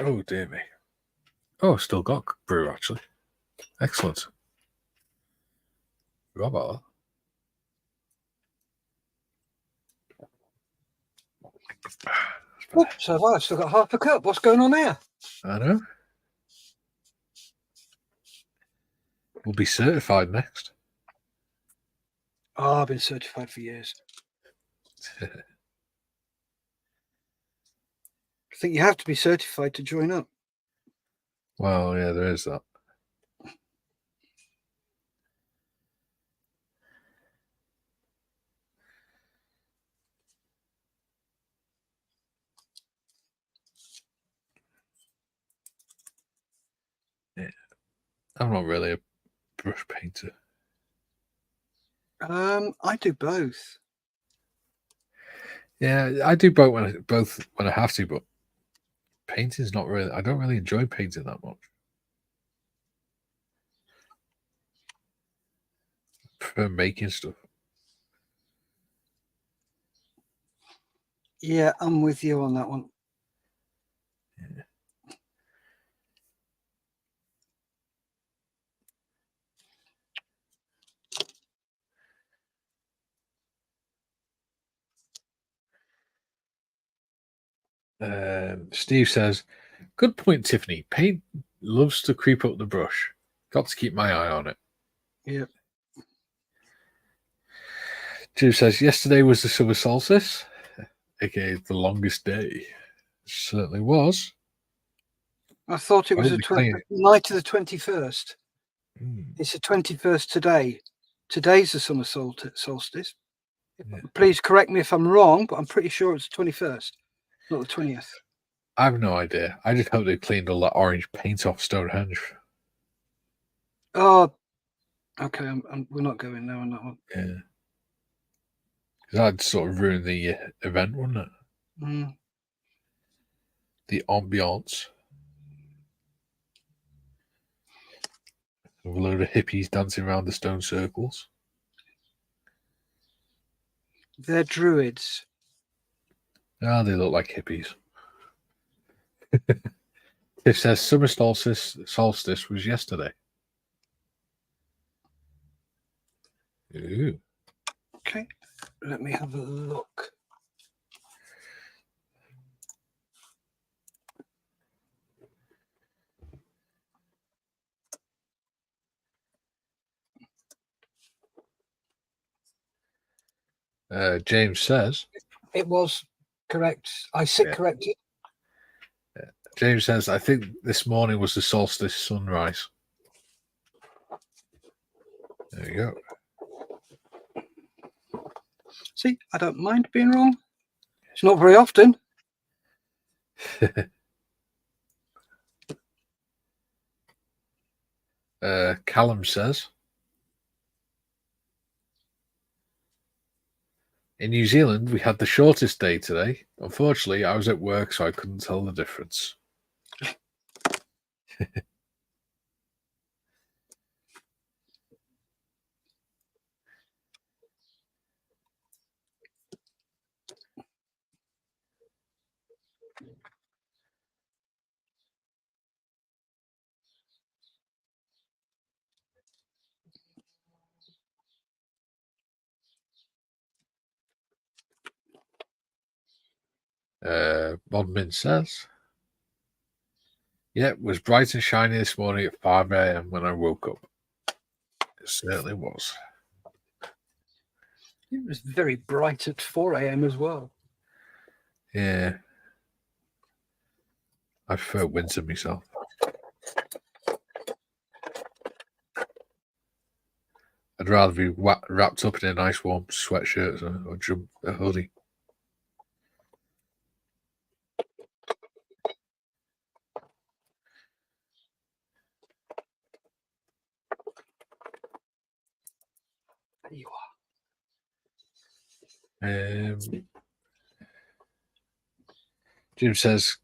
Oh, dear me. Oh, still got brew, actually. Excellent. Forgot about Oh, so have I. I've still got half a cup. What's going on there? that. I know. We'll be certified next. Oh, I've been certified for years. I think you have to be certified to join up. Well, yeah, there is that. Yeah. I'm not really a brush painter. I do both. Yeah, I do both when I have to, but painting's not really. I don't really enjoy painting that much. I prefer making stuff. Yeah, I'm with you on that one. Steve says, "Good point, Tiffany. Paint loves to creep up the brush. Got to keep my eye on it." Yeah. Steve says, "Yesterday was the summer solstice, aka the longest day." Certainly was. I thought it was Holy clean. the night of the 21st. Mm, It's the 21st today. Today's the summer solstice. yeah. Please correct me if I'm wrong, but I'm pretty sure it's the 21st, not the 20th. I have no idea. I just hope they cleaned all that orange paint off Stonehenge. Oh, okay. We're not going there on that one. Yeah. Because that'd sort of ruin the event, wouldn't it? Mm. The ambiance. With a load of hippies dancing around the stone circles. They're druids. Ah, they look like hippies. It says summer solstice was yesterday. Ooh. Okay, let me have a look. James says. It was correct. I sit corrected. James says, "I think this morning was the solstice sunrise." There you See, I don't mind being wrong. It's not very often. go. Callum says, "In New Zealand, we had the shortest day today. Unfortunately, I was at work, so I couldn't tell the difference." Modmin says, "Yeah, it was bright and shiny this morning at 5 a.m. when I woke up." It certainly was. It was very bright at 4 a.m. as well. Yeah. I prefer winter myself. I'd rather be wrapped up in a nice warm sweatshirt or a hoodie. There you are. Jim says,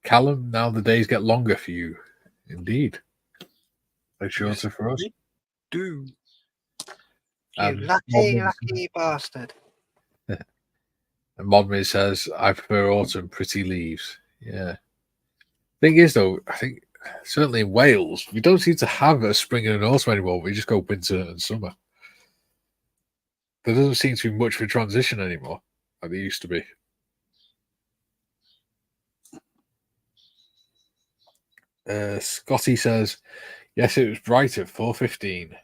"Callum, now the days get longer for you." Indeed. Like shorter for us. Do. You lucky bastard. And Modmy says, I prefer autumn, pretty leaves. Yeah. Thing is, though, I think certainly in Wales, we don't seem to have a spring and an autumn anymore. We just go winter and summer. There doesn't seem to be much of a transition anymore, like there used to be. Scotty says, yes, it was bright at 4:15.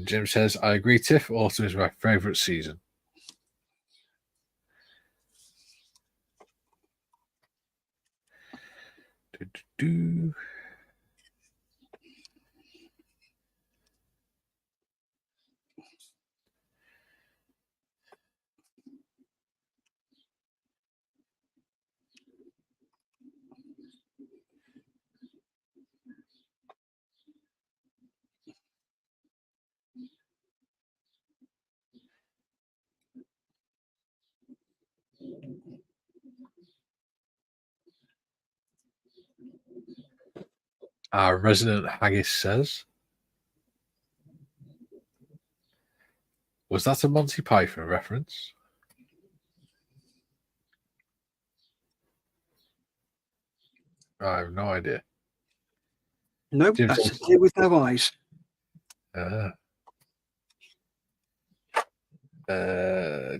Jim says, I agree, Tiff. Autumn is my favourite season. Do-do-do. Our resident haggis says, was that a Monty Python reference? I have no idea. Nope, Jim that's says, a deer with no eyes.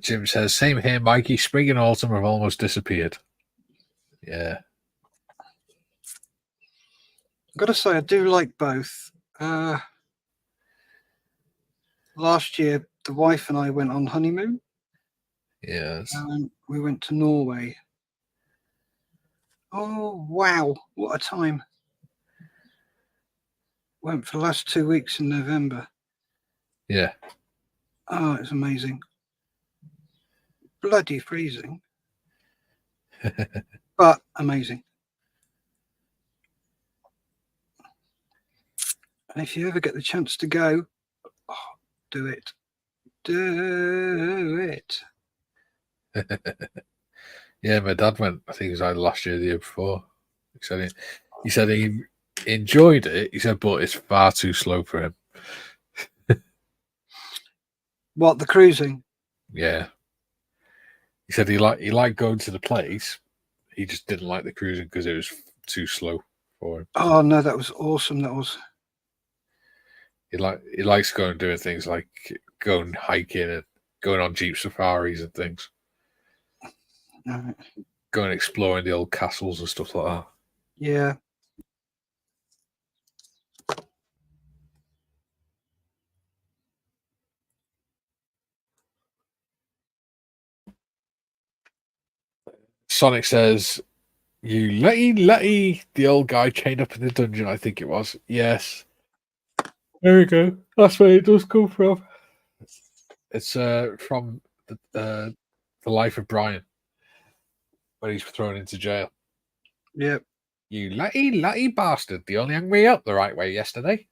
Jim says, same here, Mikey. Spring and autumn have almost disappeared. Yeah. I've got to say, I do like both. Last year, the wife and I went on honeymoon. Yes. And we went to Norway. Oh, wow. What a time. Went for the last 2 weeks in November. Yeah. Oh, it's amazing. Bloody freezing. But amazing. And if you ever get the chance to go, do it. Do it. Yeah, my dad went, I think it was either last year or the year before. He said he enjoyed it. He said, but it's far too slow for him. What, the cruising? Yeah. He said he liked going to the place. He just didn't like the cruising because it was too slow for him. Oh, no, that was awesome. That was. He likes going and doing things like going hiking and going on jeep safaris and things. Right. Going exploring the old castles and stuff like that. Yeah. Sonic says, you letty, the old guy chained up in the dungeon, I think it was. Yes. There we go. That's where it does come from. It's from the life of Brian, when he's thrown into jail. Yep. You letty bastard. They only hung me up the right way yesterday.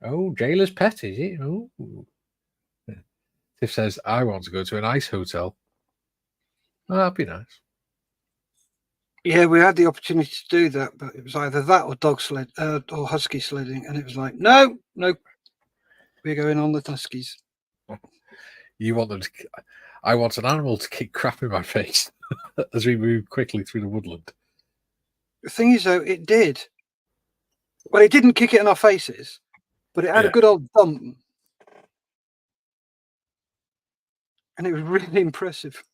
Oh, jailer's pet, is it? Oh. Tiff says, I want to go to an ice hotel. Oh, that'd be nice. Yeah, we had the opportunity to do that, but it was either that or dog sled or husky sledding, and it was like, no, we're going on the huskies. You want them to? I want an animal to kick crap in my face as we move quickly through the woodland. The thing is, though, it did. Well, it didn't kick it in our faces, but it had a good old thump, and it was really impressive.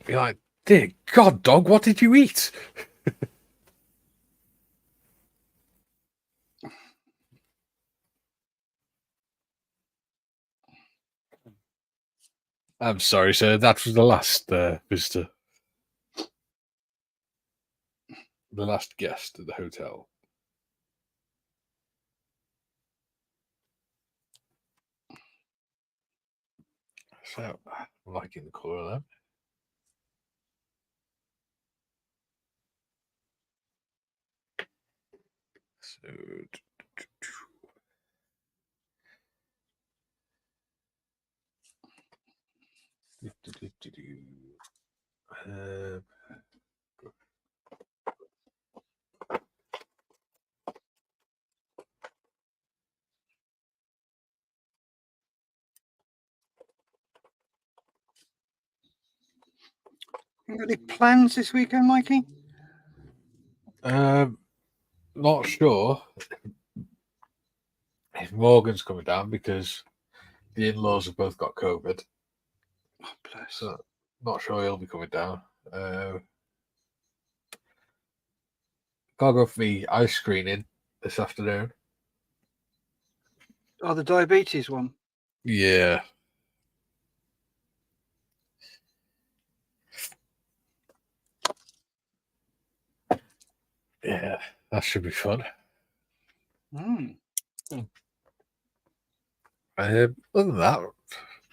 You're like, dear God, dog, what did you eat? I'm sorry, sir. That was the last visitor. The last guest at the hotel. So, I'm liking the colour of them. So, You got any plans this weekend, Mikey? Not sure if Morgan's coming down because the in-laws have both got COVID. Oh, bless. So not sure he'll be coming down. Gotta go for the eye screening this afternoon. Oh, the diabetes one. Yeah. Yeah, that should be fun. Mm. Other than that,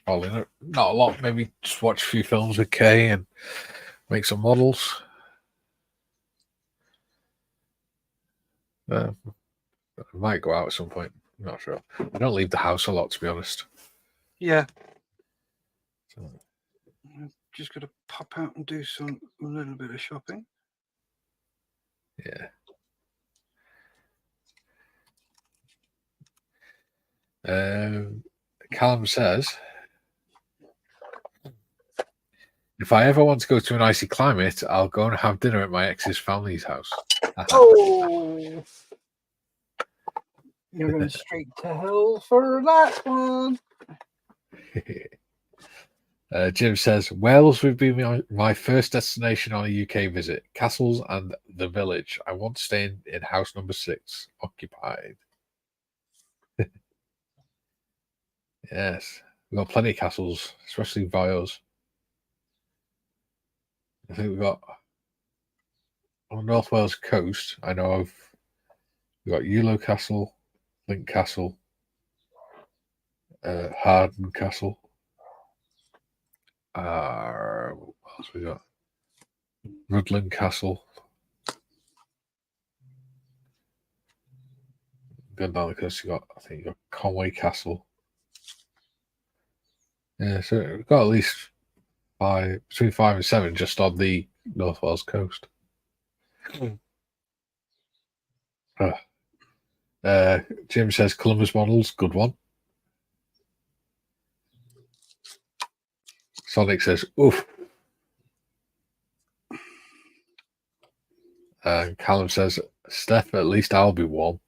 probably not a lot. Maybe just watch a few films with Kay and make some models. I might go out at some point. I'm not sure. I don't leave the house a lot, to be honest. Yeah. So, I've just got to pop out and do a little bit of shopping. yeah. Callum says, if I ever want to go to an icy climate, I'll go and have dinner at my ex's family's house. Oh, you're going straight to hell for that one. Jim says, Wales would be my first destination on a UK visit. Castles and the village. I want to stay in house number 6, occupied. Yes, we've got plenty of castles, especially Vios. I think we've got on the North Wales coast. I know we've got Eulo Castle, Link Castle, Harden Castle. What else we got? Rudland Castle. Going down the coast, you got Conway Castle. Yeah, so we've got at least between 5 and 7 just on the North Wales coast. Jim says Columbus models, good one. Sonic says, oof. And Callum says, Steph, at least I'll be warm.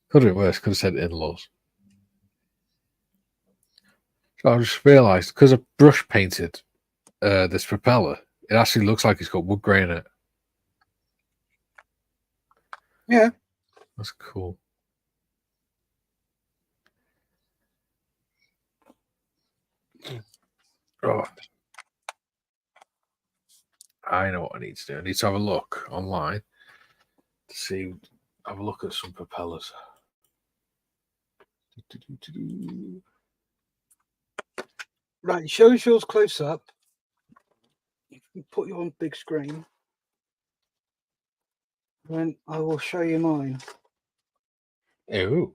Could have been worse, could have said in-laws. So I just realised, because I brush painted this propeller, it actually looks like it's got wood grain in it. Yeah. That's cool. Oh. I know what I need to do. I need to have a look online to have a look at some propellers. Right, show us yours close up. Put you on big screen. Then I will show you mine. Oh.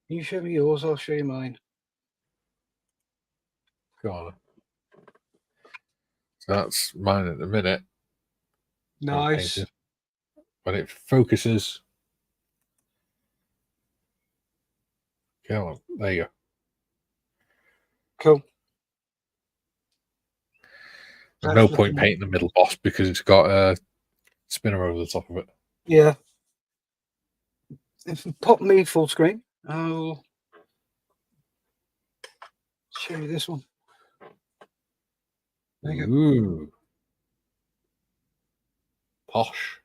You show me yours, I'll show you mine. Go on. So that's mine at the minute. Nice. When it focuses. Go on. There you go. Cool. There's no point painting the middle boss because it's got a spinner over the top of it. Yeah. If you pop me full screen, I'll show you this one. There you go. Ooh. Posh.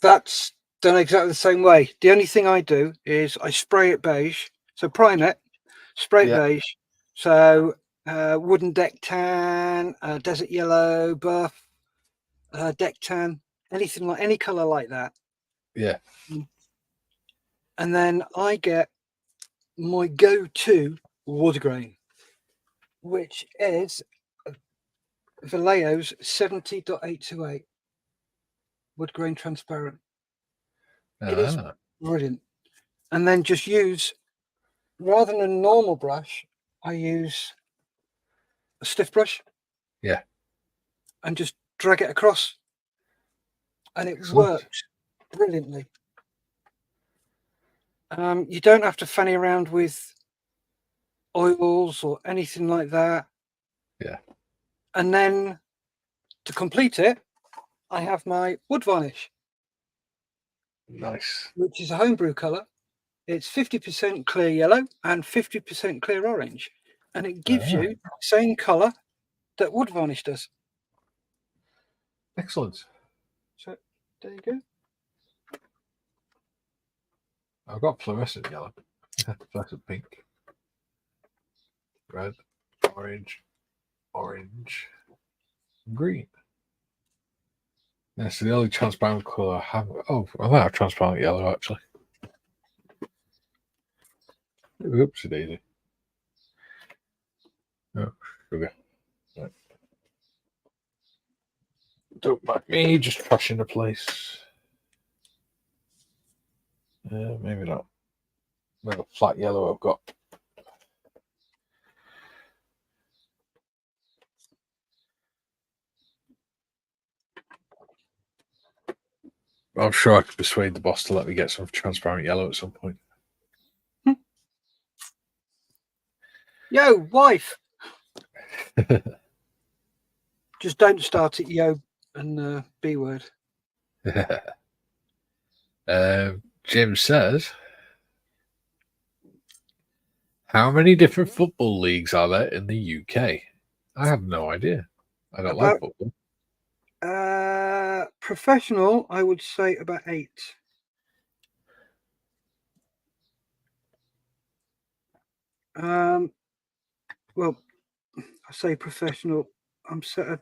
That's done exactly the same way. The only thing I do is I spray it beige. So prime it, spray it beige. So wooden deck tan, desert yellow, buff, deck tan, anything like any color like that. Yeah. And then I get my go-to wood grain, which is Vallejo's 70.828 wood grain transparent. It is brilliant. And then just use rather than a normal brush, I use a stiff brush. Yeah. And just drag it across. And it Excellent. works brilliantly. You don't have to fanny around with oils or anything like that. Yeah. And then to complete it, I have my wood varnish, Nice. which is a homebrew colour. It's 50% clear yellow and 50% clear orange. And it gives you the same colour that wood varnish does. Excellent. So there you go. I've got fluorescent yellow, fluorescent pink, red, orange, green. Yeah, so the only transparent colour I have. Oh, I might have transparent yellow actually. Oopsie daisy. Oh, sugar. Right. Don't mind me just trashing the place. Maybe not. No, flat yellow I've got. I'm sure I could persuade the boss to let me get some transparent yellow at some point. Yo, wife. Just don't start it, yo, and B word. Jim says, how many different football leagues are there in the UK? I have no idea. I don't like football. Professional, I would say about 8. Well, I say professional. I'm set of,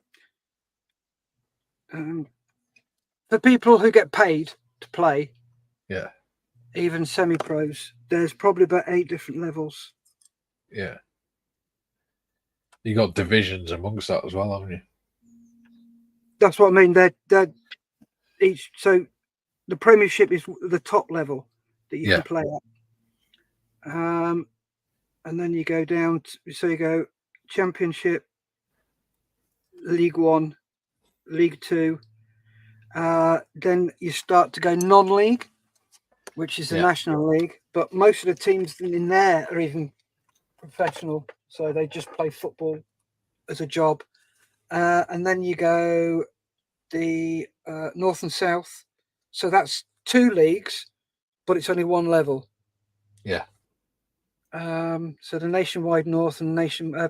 for people who get paid to play. Yeah. Even semi-pros, there's probably about 8 different levels. Yeah. You got divisions amongst that as well, haven't you? That's what I mean. They're each. So the Premiership is the top level that you can play at. And then you go down. So you go Championship, League One, League Two. Then you start to go non-league, which is the National League. But most of the teams in there are even professional, so they just play football as a job. And then you go the North and South. So that's 2 leagues, but it's only 1 level. Yeah. So the Nationwide North and the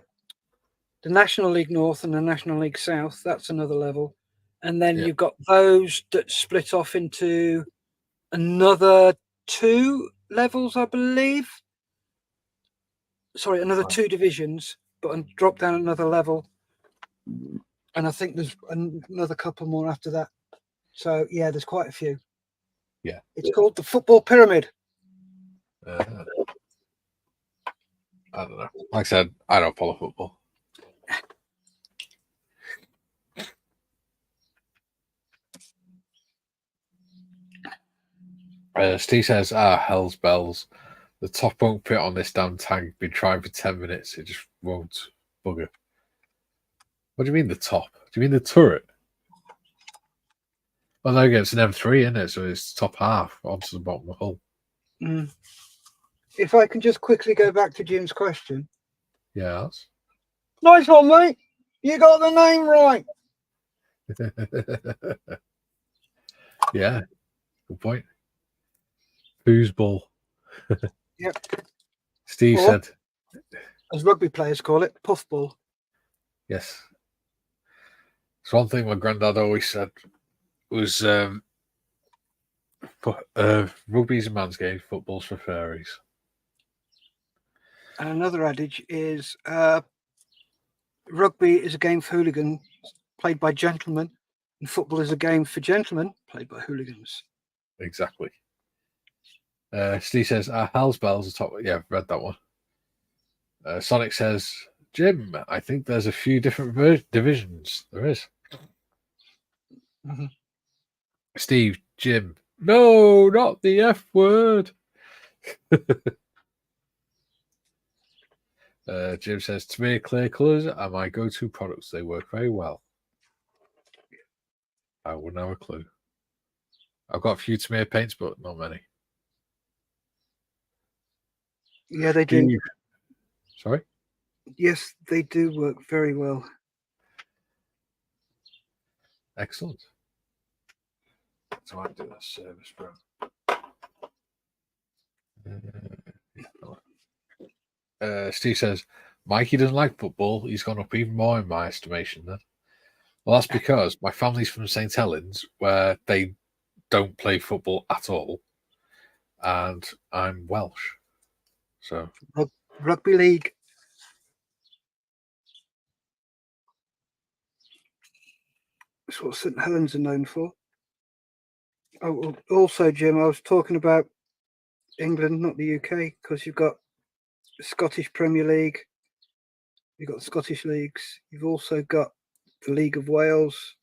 National League North and the National League South, that's another level. And then you've got those that split off into another 2 levels, I believe. Sorry, another 2 divisions, but drop down another level. And I think there's another couple more after that. So, yeah, there's quite a few. Yeah. It's called the Football Pyramid. I don't know. Like I said, I don't follow football. Steve says, hell's bells. The top won't fit on this damn tank. Been trying for 10 minutes. It just won't bugger. What do you mean the top? Do you mean the turret? Well, no, it's an M3, isn't it? So it's top half onto the bottom of the hull. If I can just quickly go back to Jim's question. Yeah. Nice one, mate. You got the name right. Yeah. Good point. Foosball. Yep. Steve said, as rugby players call it, puffball. Yes. It's one thing my granddad always said was rugby's a man's game, football's for fairies. And another adage is rugby is a game for hooligans played by gentlemen, and football is a game for gentlemen played by hooligans. Exactly. Steve says, Hal's Bells are top. Yeah, I've read that one. Sonic says, Jim, I think there's a few different divisions. There is. Mm-hmm. Steve, Jim, no, not the F word. Jim says, to me, clear colours are my go-to products. They work very well. I wouldn't have a clue. I've got a few Tamiya paints, but not many. Yeah, they do. Steve. Sorry? Yes, they do work very well. Excellent. So I do that service, bro. Steve says, Mikey doesn't like football. He's gone up even more in my estimation then. Well, that's because my family's from St. Helens, where they don't play football at all. And I'm Welsh. So Rugby league. That's what St. Helens are known for. Oh, also, Jim, I was talking about England, not the UK, because you've got the Scottish Premier League, you've got the Scottish leagues, you've also got the League of Wales,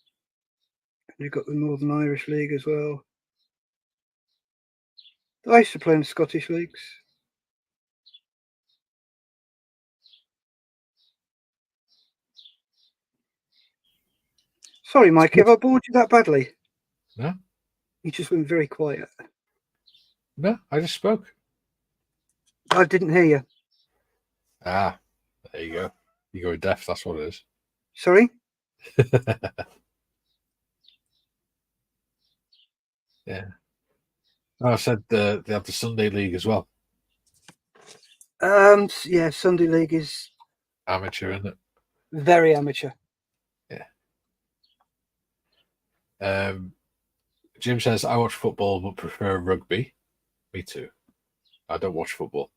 and you've got the Northern Irish League as well. I used to play in the Scottish leagues. Sorry, Mike, have I bored you that badly? No. You just went very quiet. No, I just spoke. I didn't hear you. Ah, there you go. You go deaf, that's what it is. Sorry? Yeah. Oh, I said they have the Sunday League as well. Yeah, Sunday League is Amateur, isn't it? very amateur. Yeah. Jim says, I watch football but prefer rugby. Me too. I don't watch football.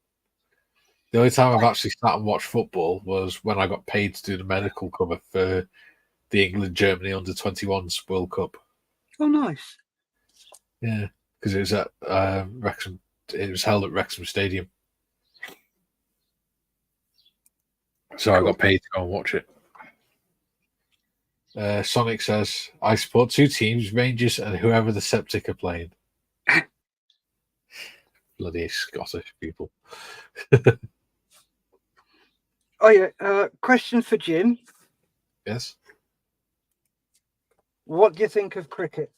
The only time I've actually sat and watched football was when I got paid to do the medical cover for the England-Germany under-21s World Cup. Oh, nice. Yeah, because it was at Wrexham. It was held at Wrexham Stadium. So Cool. I got paid to go and watch it. Sonic says, I support two teams, Rangers and whoever the Septic are playing. Bloody Scottish people. Oh, yeah. Question for Jim. Yes. What do you think of cricket?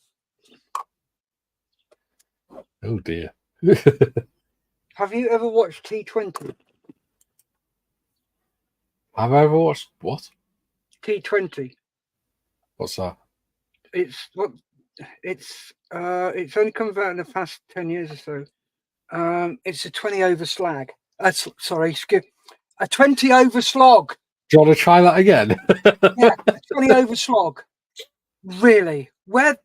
Oh, dear. Have you ever watched T20? Have I ever watched what? T20. What's that? It's only come about in the past 10 years or so. It's a 20 over slag. A 20 over slog. Do you want to try that again? Yeah, a 20 over slog. Really? Where?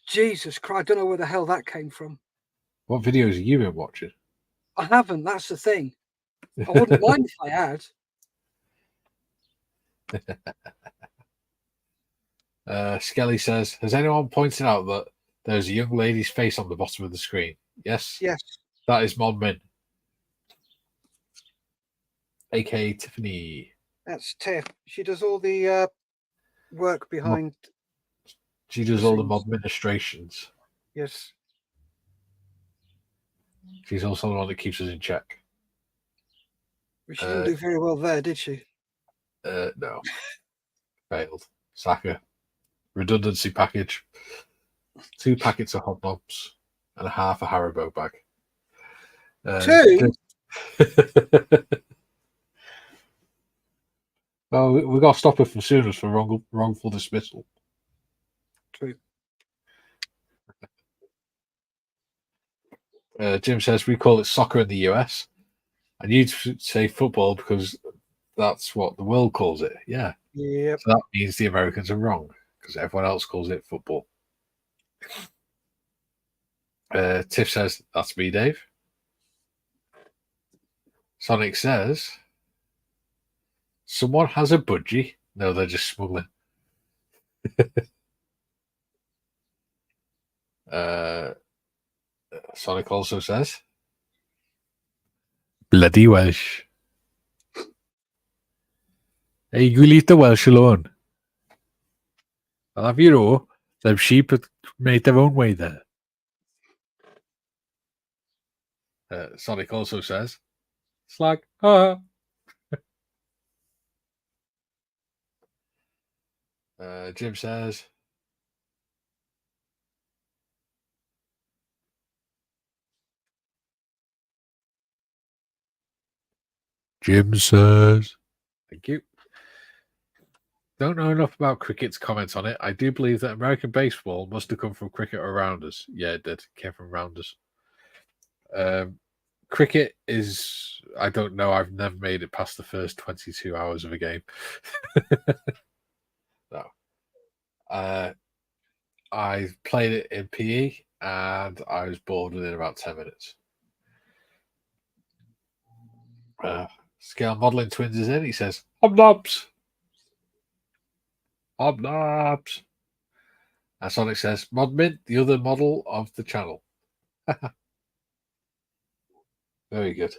Jesus Christ, I don't know where the hell that came from. What videos have you been watching? I haven't, that's the thing. I wouldn't mind if I had. Skelly says, has anyone pointed out that there's a young lady's face on the bottom of the screen? Yes. Yes. That is Mon Min, aka Tiffany. That's Tiff. She does all the work behind. She does all the mod administrations. Yes. She's also the one that keeps us in check. But she didn't do very well there, did she? No. Failed. Saka. Redundancy package. 2 packets of hobnobs and a half a Haribo bag. 2? Well, we got to stop her from suing us for wrongful dismissal. True. Jim says we call it soccer in the US, and you'd say football because that's what the world calls it. Yeah. Yep. So that means the Americans are wrong because everyone else calls it football. Tiff says that's me, Dave. Sonic says someone has a budgie. No, they're just smuggling. Sonic also says bloody Welsh. Hey, you leave the Welsh alone. I'll have you know, them sheep have made their own way there. Sonic also says slag. Jim says, Jim says, thank you. Don't know enough about cricket's comments on it. I do believe that American baseball must have come from cricket or rounders. Yeah, it did. It came from rounders. Cricket is, I don't know. I've never made it past the first 22 hours of a game. No. I played it in PE and I was bored within about 10 minutes. Scale Modeling Twins is in. He says, Hobnobs. Hobnobs. And Sonic says, Modmint, the other model of the channel. Very good.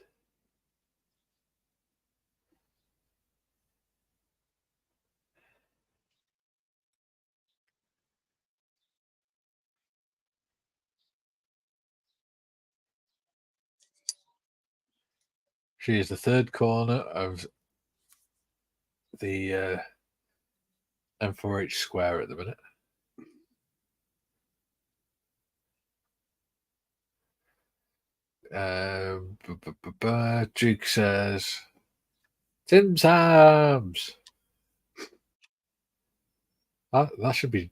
She is the third corner of the M4H square at the minute. Duke says, Tim Sams. That should be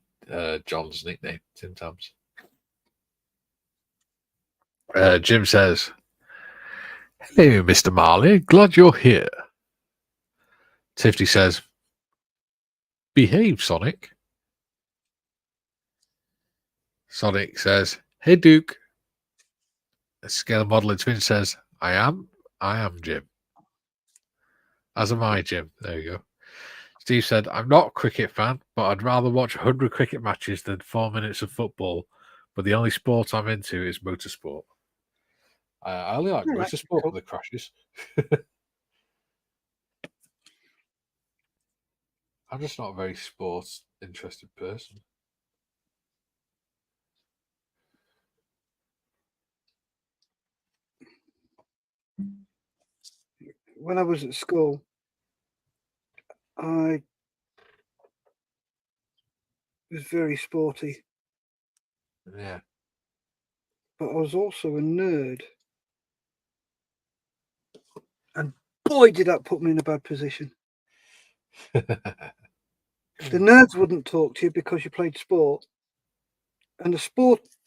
John's nickname, Tim Sams. Jim says, hello, Mr. Marley. Glad you're here. Tifty says, behave, Sonic. Sonic says, hey, Duke. Scale Modeling Twin says, I am Jim. As am I, Jim. There you go. Steve said, I'm not a cricket fan, but I'd rather watch 100 cricket matches than 4 minutes of football. But the only sport I'm into is motorsport. I only like motorsport for the crashes. I'm just not a very sports interested person. When I was at school, I was very sporty. Yeah. But I was also a nerd. And boy, did that put me in a bad position. The nerds wouldn't talk to you because you played sport. And the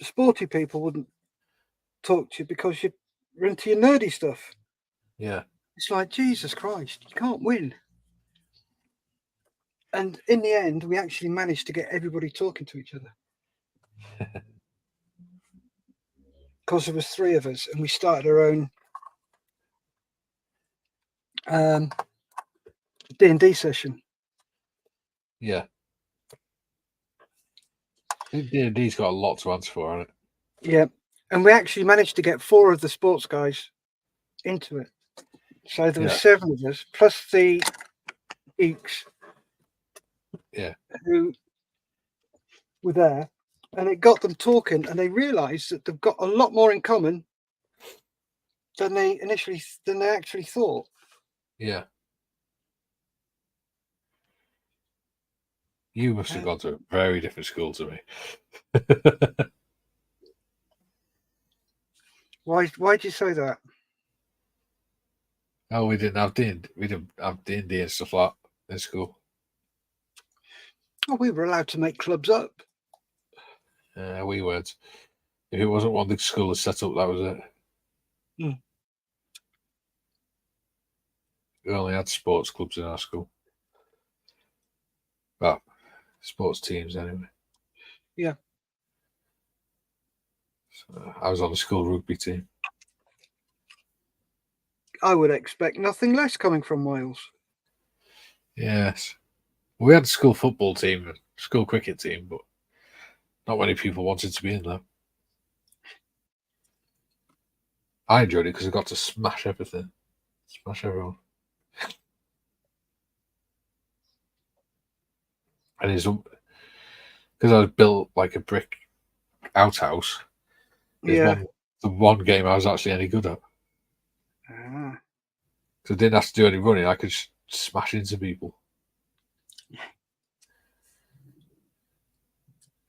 sporty people wouldn't talk to you because you're into your nerdy stuff. Yeah. It's like, Jesus Christ, you can't win. And in the end, we actually managed to get everybody talking to each other. Because there was 3 of us and we started our own D&D session. Yeah. D&D's got a lot to answer for, hasn't it? Yeah. And we actually managed to get 4 of the sports guys into it. So there were 7 of us, plus the geeks. Yeah. Who were there. And it got them talking, and they realised that they've got a lot more in common than they actually thought. Yeah. You must have gone to a very different school to me. Why'd you say that? Oh, we didn't have D&D and stuff like that in school. Oh, we were allowed to make clubs up. We weren't. If it wasn't one the school had set up, that was it. We only had sports clubs in our school. Well, sports teams anyway. Yeah. So I was on the school rugby team. I would expect nothing less coming from Wales. Yes. We had a school football team, school cricket team, but not many people wanted to be in there. I enjoyed it because I got to smash everything. Smash everyone. And it's because I was built like a brick outhouse. The one game I was actually any good at. Ah. So I didn't have to do any running. I could smash into people.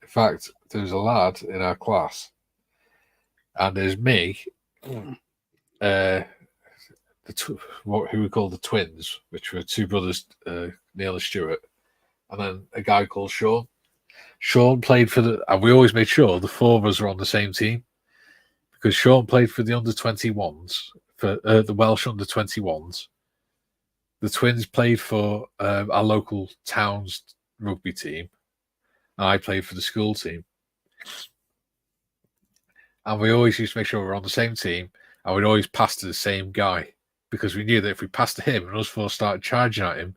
In fact, there was a lad in our class, and there's me, who we called the twins, which were two brothers, Neil and Stuart, and then a guy called Sean. Sean played and we always made sure the four of us were on the same team, because Sean played for the under-21s, for the Welsh under-21s. The twins played for our local town's rugby team, and I played for the school team. And we always used to make sure we were on the same team, and we'd always pass to the same guy, because we knew that if we passed to him and us four started charging at him,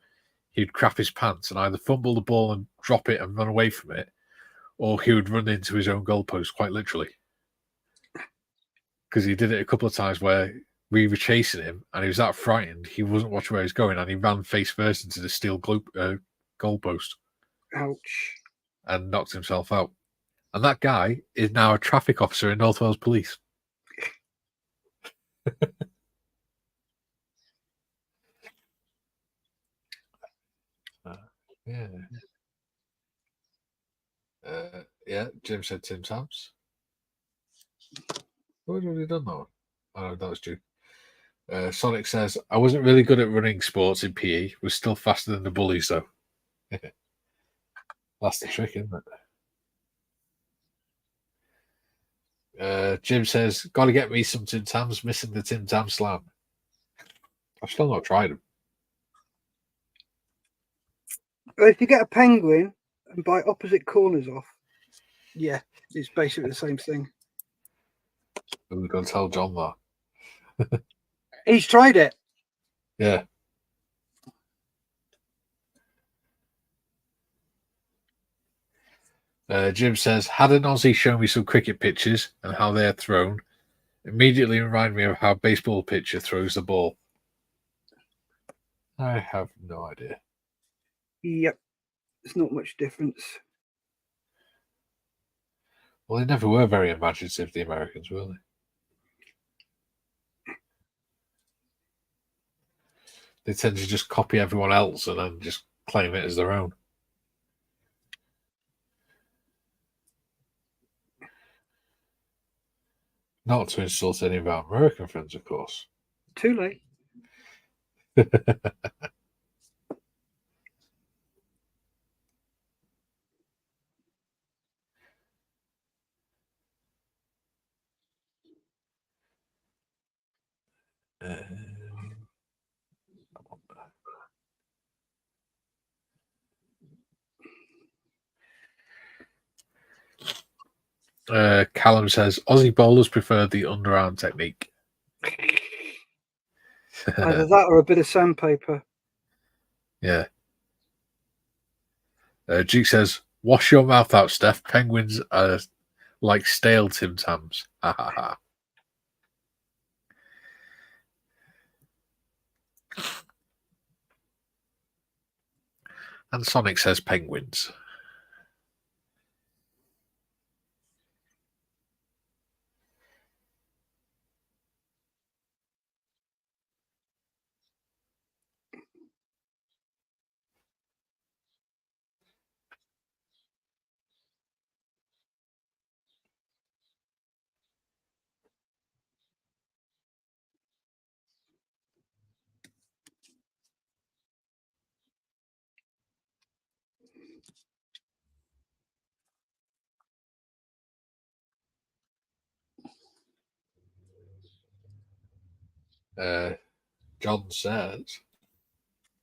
he'd crap his pants and either fumble the ball and drop it and run away from it, or he would run into his own goalpost, quite literally. Because he did it a couple of times where we were chasing him and he was that frightened, he wasn't watching where he was going, and he ran face first into the steel goalpost. Ouch. And knocked himself out. And that guy is now a traffic officer in North Wales Police. Yeah. Yeah, Jim said Tim Tams. What have we done that one? Oh, that was June. Sonic says, I wasn't really good at running sports in PE. Was still faster than the bullies, though. That's the trick, isn't it? Jim says, got to get me some Tim Tams. Missing the Tim Tam slam. I've still not tried them. Well, if you get a penguin and bite opposite corners off, yeah, it's basically the same thing. We're going to tell John that. He's tried it. Yeah. Jim says, had an Aussie show me some cricket pitches and how they are thrown. Immediately remind me of how a baseball pitcher throws the ball. I have no idea. Yep. There's not much difference. Well, they never were very imaginative, the Americans, were they? They tend to just copy everyone else and then just claim it as their own. Not to insult any of our American friends, of course. Too late. Callum says Aussie bowlers prefer the underarm technique. Either that or a bit of sandpaper. Yeah. Duke says, wash your mouth out, Steph. Penguins are like stale Tim Tams. Ha ha ha. And Sonic says penguins. John says,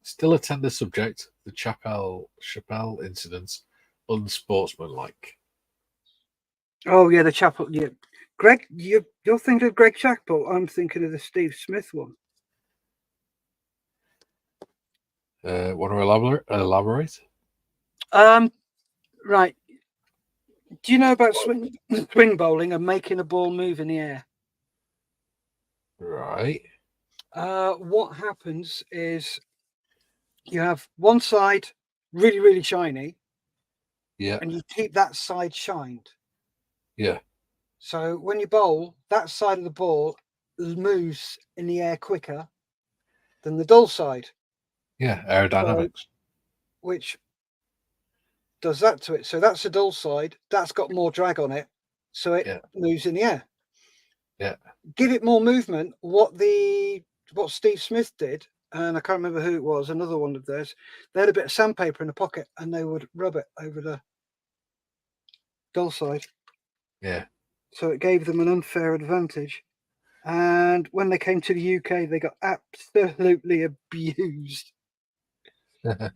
still a tender subject, the Chappelle incident, unsportsmanlike. Oh, yeah, the Chapel. Yeah. Greg, you're thinking of Greg Chappell. I'm thinking of the Steve Smith one. Want to elaborate? Right. Do you know about swing bowling and making a ball move in the air? Right. What happens is you have one side really, really shiny. Yeah. And you keep that side shined. Yeah. So when you bowl, that side of the ball moves in the air quicker than the dull side. Yeah, aerodynamics. So, which does that to it. So that's the dull side. That's got more drag on it, so it moves in the air. Yeah. Give it more movement. What Steve Smith did, and I can't remember who it was, another one of theirs, they had a bit of sandpaper in the pocket and they would rub it over the dull side. Yeah. So it gave them an unfair advantage. And when they came to the UK, they got absolutely abused. But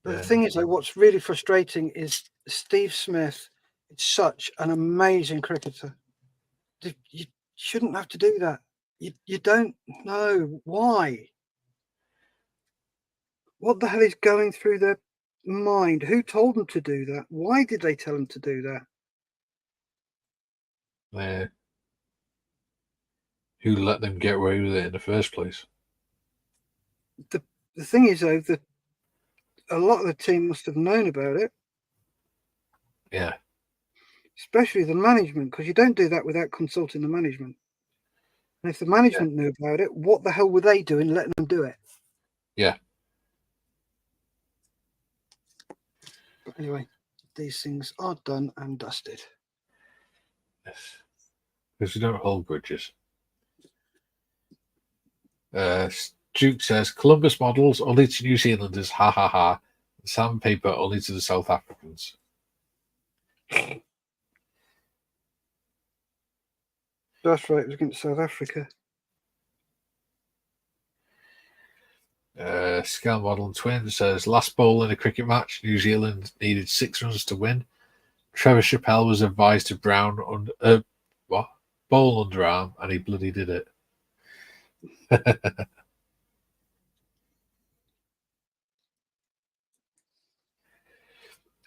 the thing is, though, what's really frustrating is Steve Smith is such an amazing cricketer. You shouldn't have to do that. You don't know why. What the hell is going through their mind? Who told them to do that? Why did they tell them to do that? Who let them get away with it in the first place? The thing is, though, that a lot of the team must have known about it. Yeah. Especially the management, because you don't do that without consulting the management. And if the management knew about it, what the hell were they doing letting them do it? Yeah. But anyway, these things are done and dusted. Yes. Because we don't hold grudges. Duke says Columbus models only to New Zealanders, ha ha ha. Sandpaper only to the South Africans. That's right, it was against South Africa. Scale Model Twin says last bowl in a cricket match, New Zealand needed 6 runs to win. Trevor Chappell was advised to bowl underarm, and he bloody did it.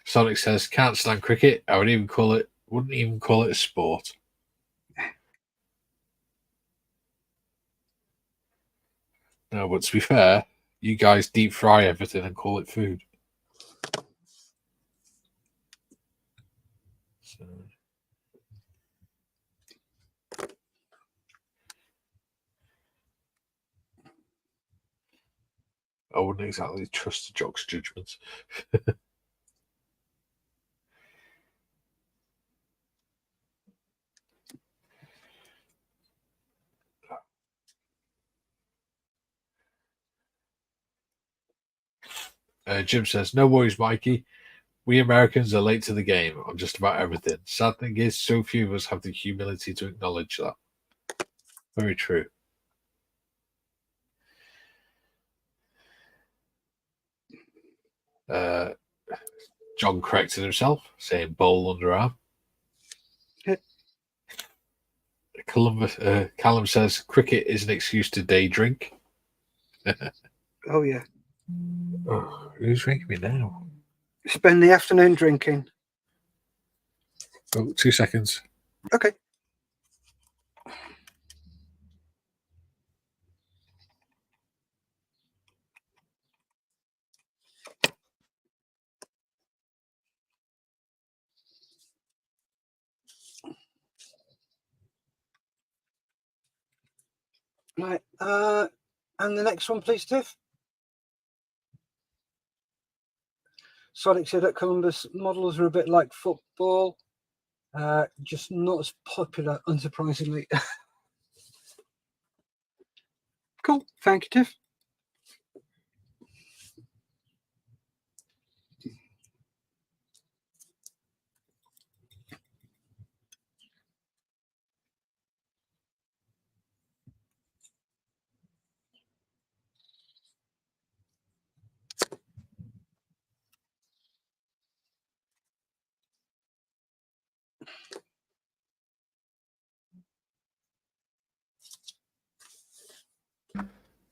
Sonic says can't stand cricket. Wouldn't even call it a sport. No, but to be fair, you guys deep fry everything and call it food. So. I wouldn't exactly trust the jock's judgments. Jim says, no worries, Mikey. We Americans are late to the game on just about everything. Sad thing is, so few of us have the humility to acknowledge that. Very true. John corrected himself, saying bowl underarm. Callum says cricket is an excuse to day drink. Oh, yeah. Oh, who's ringing me now? Spend the afternoon drinking. Oh, 2 seconds. Okay. Right. And the next one, please, Tiff. Sonic said at Columbus, models are a bit like football, just not as popular, unsurprisingly. Cool. Thank you, Tiff.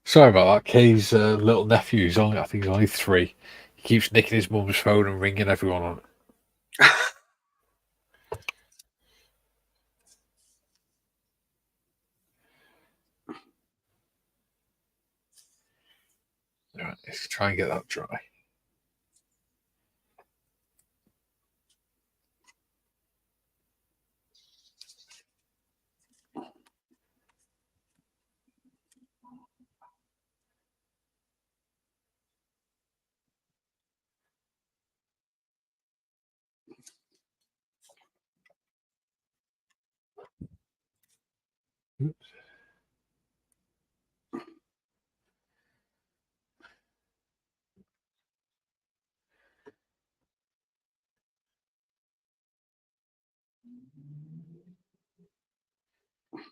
Sorry about that. Kay's little nephew, I think he's only 3. He keeps nicking his mum's phone and ringing everyone on it. All right, let's try and get that dry.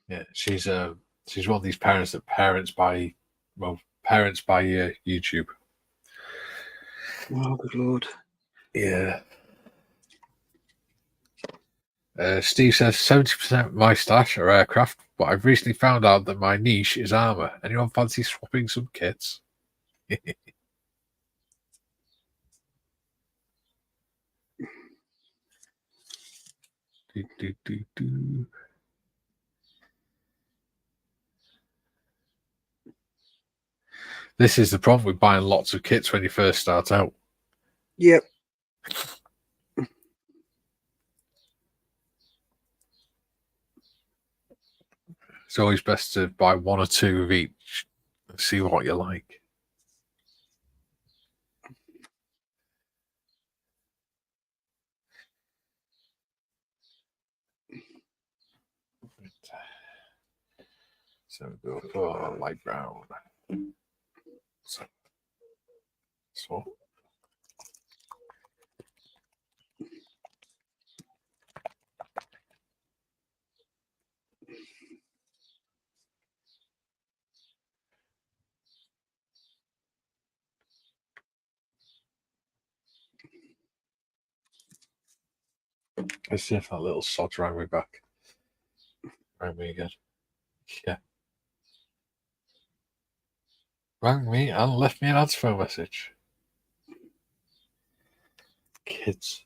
Yeah, she's one of these parents that parents by YouTube. Oh, good lord. Yeah. Steve says 70% of my stash are aircraft, but I've recently found out that my niche is armor. Anyone fancy swapping some kits? do, do, do, do. This is the problem with buying lots of kits when you first start out. Yep. It's always best to buy one or two of each and see what you like. So go for light brown. So. Let's see if that little sod rang me back. Rang me again. Yeah. Rang me and left me an answer phone message. Kids.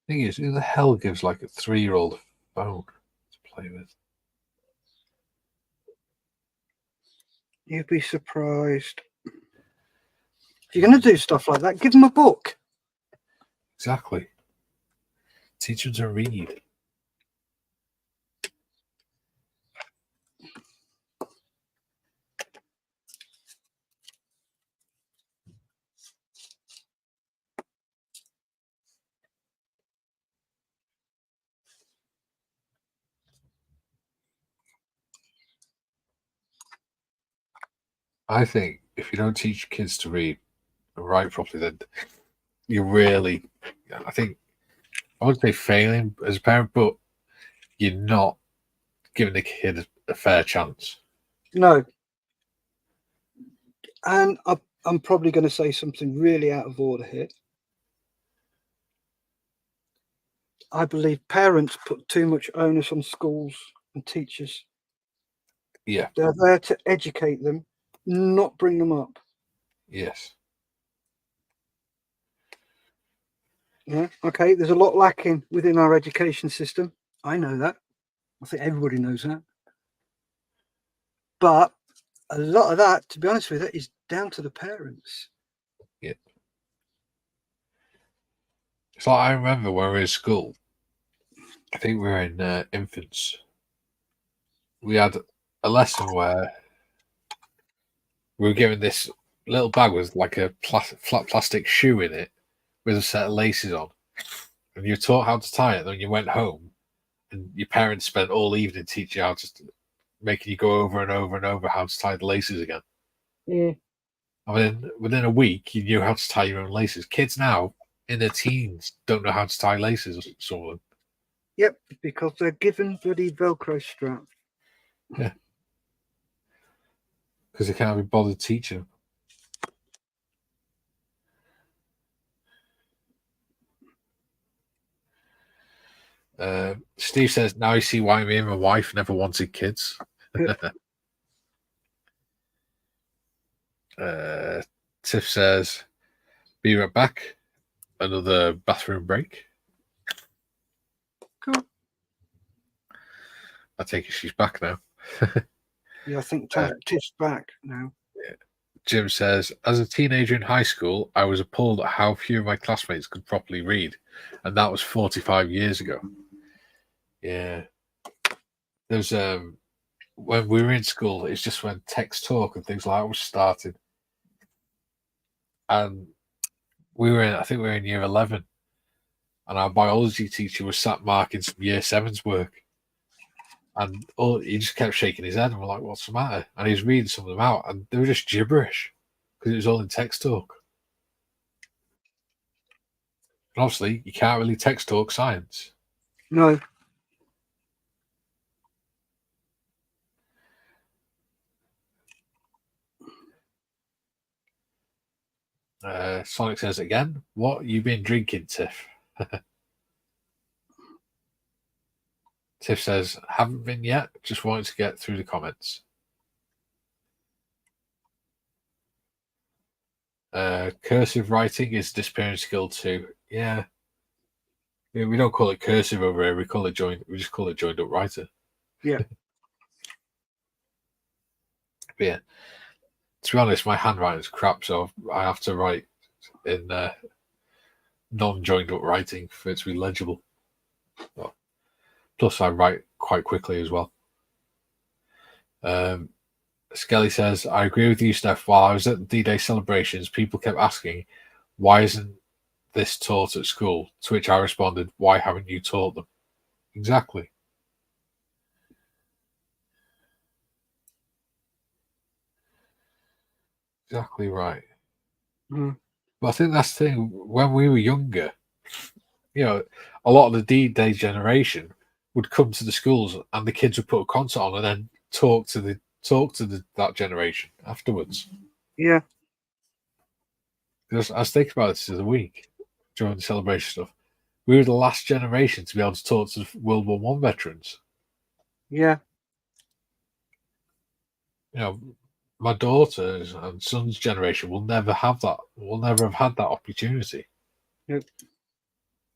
Thing is, who the hell gives like a 3-year-old phone to play with? You'd be surprised. If you're going to do stuff like that, give them a book. Exactly. Teach them to read. I think if you don't teach kids to read and write properly, then you're really, I think, I wouldn't say failing as a parent, but you're not giving the kid a fair chance. No. And I'm probably going to say something really out of order here. I believe parents put too much onus on schools and teachers. Yeah. They're there to educate them, not bring them up. Yes. Yeah. Okay. There's a lot lacking within our education system. I know that. I think everybody knows that. But a lot of that, to be honest with you, is down to the parents. Yeah. It's like I remember when we were in school, I think we were in infants. We had a lesson where we were given this little bag with like a flat plastic shoe in it with a set of laces on. And you were taught how to tie it. Then you went home and your parents spent all evening teaching you how to, making you go over and over and over how to tie the laces again. Yeah. I mean, within a week, you knew how to tie your own laces. Kids now, in their teens, don't know how to tie laces, some of them. Yep, because they're given bloody Velcro strap. Yeah. Because they can't be bothered teaching them. Steve says, now you see why me and my wife never wanted kids. Tiff says, be right back. Another bathroom break. Cool. I take it she's back now. Yeah, I think Tiff's back now. Yeah. Jim says, as a teenager in high school, I was appalled at how few of my classmates could properly read. And that was 45 years ago. Yeah. There's when we were in school, it's just when text talk and things like that was started. And I think we were in year 11, and our biology teacher was sat marking some year 7's work. And he just kept shaking his head, and we're like, "What's the matter?" And he was reading some of them out, and they were just gibberish because it was all in text talk. And obviously, you can't really text talk science. No. Sonic says again, "What you been drinking, Tiff?" Tiff says, "Haven't been yet. Just wanted to get through the comments." Cursive writing is disappearing skill too. Yeah. We don't call it cursive over here. We call it joined. We just call it joined up writer. Yeah. But yeah. To be honest, my handwriting's crap, so I have to write in non-joined up writing for it to be legible. Well, plus, I write quite quickly as well. Skelly says, "I agree with you, Steph. While I was at the D-Day celebrations, people kept asking, why isn't this taught at school? To which I responded, why haven't you taught them?" Exactly. Exactly right. Mm. But I think that's the thing. When we were younger, a lot of the D-Day generation would come to the schools, and the kids would put a concert on and then talk to that generation afterwards. Yeah. Because I was thinking about this the other week during the celebration stuff. We were the last generation to be able to talk to the World War One veterans. Yeah. My daughter's and son's generation will never have that. Will never have had that opportunity. Yep.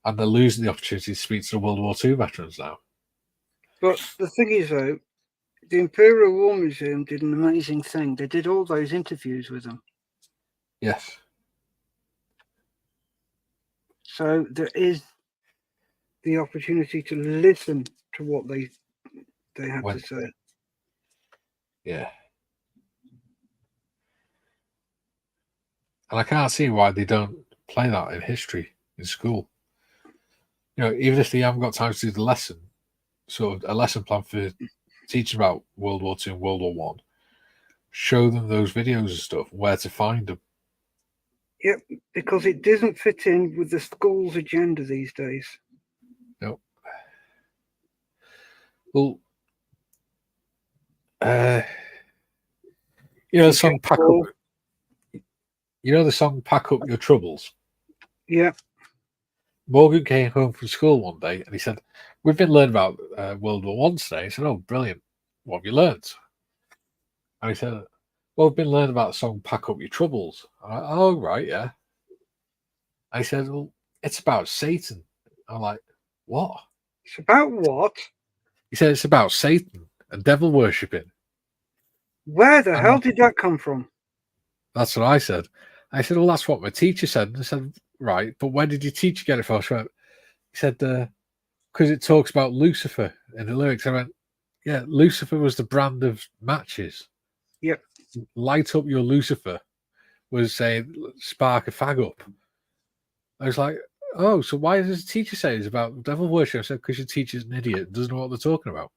And they're losing the opportunity to speak to the World War II veterans now. But the thing is, though, the Imperial War Museum did an amazing thing. They did all those interviews with them. Yes. So there is the opportunity to listen to what they had to say. Yeah. And I can't see why they don't play that in history in school. Even if they haven't got time to do the lesson, sort of a lesson plan for teaching about World War II and World War One, show them those videos and stuff, where to find them. Yep, because it doesn't fit in with the school's agenda these days. No. Well, the song "Pack Up." The song "Pack Up Your Troubles." Yeah. Morgan came home from school one day and he said, "We've been learning about World War One today." I said, "Oh, brilliant! What have you learned?" And he said, "Well, we've been learning about the song "Pack Up Your Troubles." I'm like, "Oh, right, yeah." And he said, "Well, it's about Satan." I'm like, "What?" It's about what? He said, "It's about Satan and devil worshipping." Where the hell did that come from? That's what I said. I said, "Well, that's what my teacher said." And I said, "Right, but where did your teacher get it from?" He said, "Because it talks about Lucifer in the lyrics." I went, "Yeah, Lucifer was the brand of matches." Yep. "Light up your Lucifer" was saying, "Spark a fag up." I was like, "Oh, so why does the teacher say it's about devil worship?" I said, "Because your teacher's an idiot, doesn't know what they're talking about."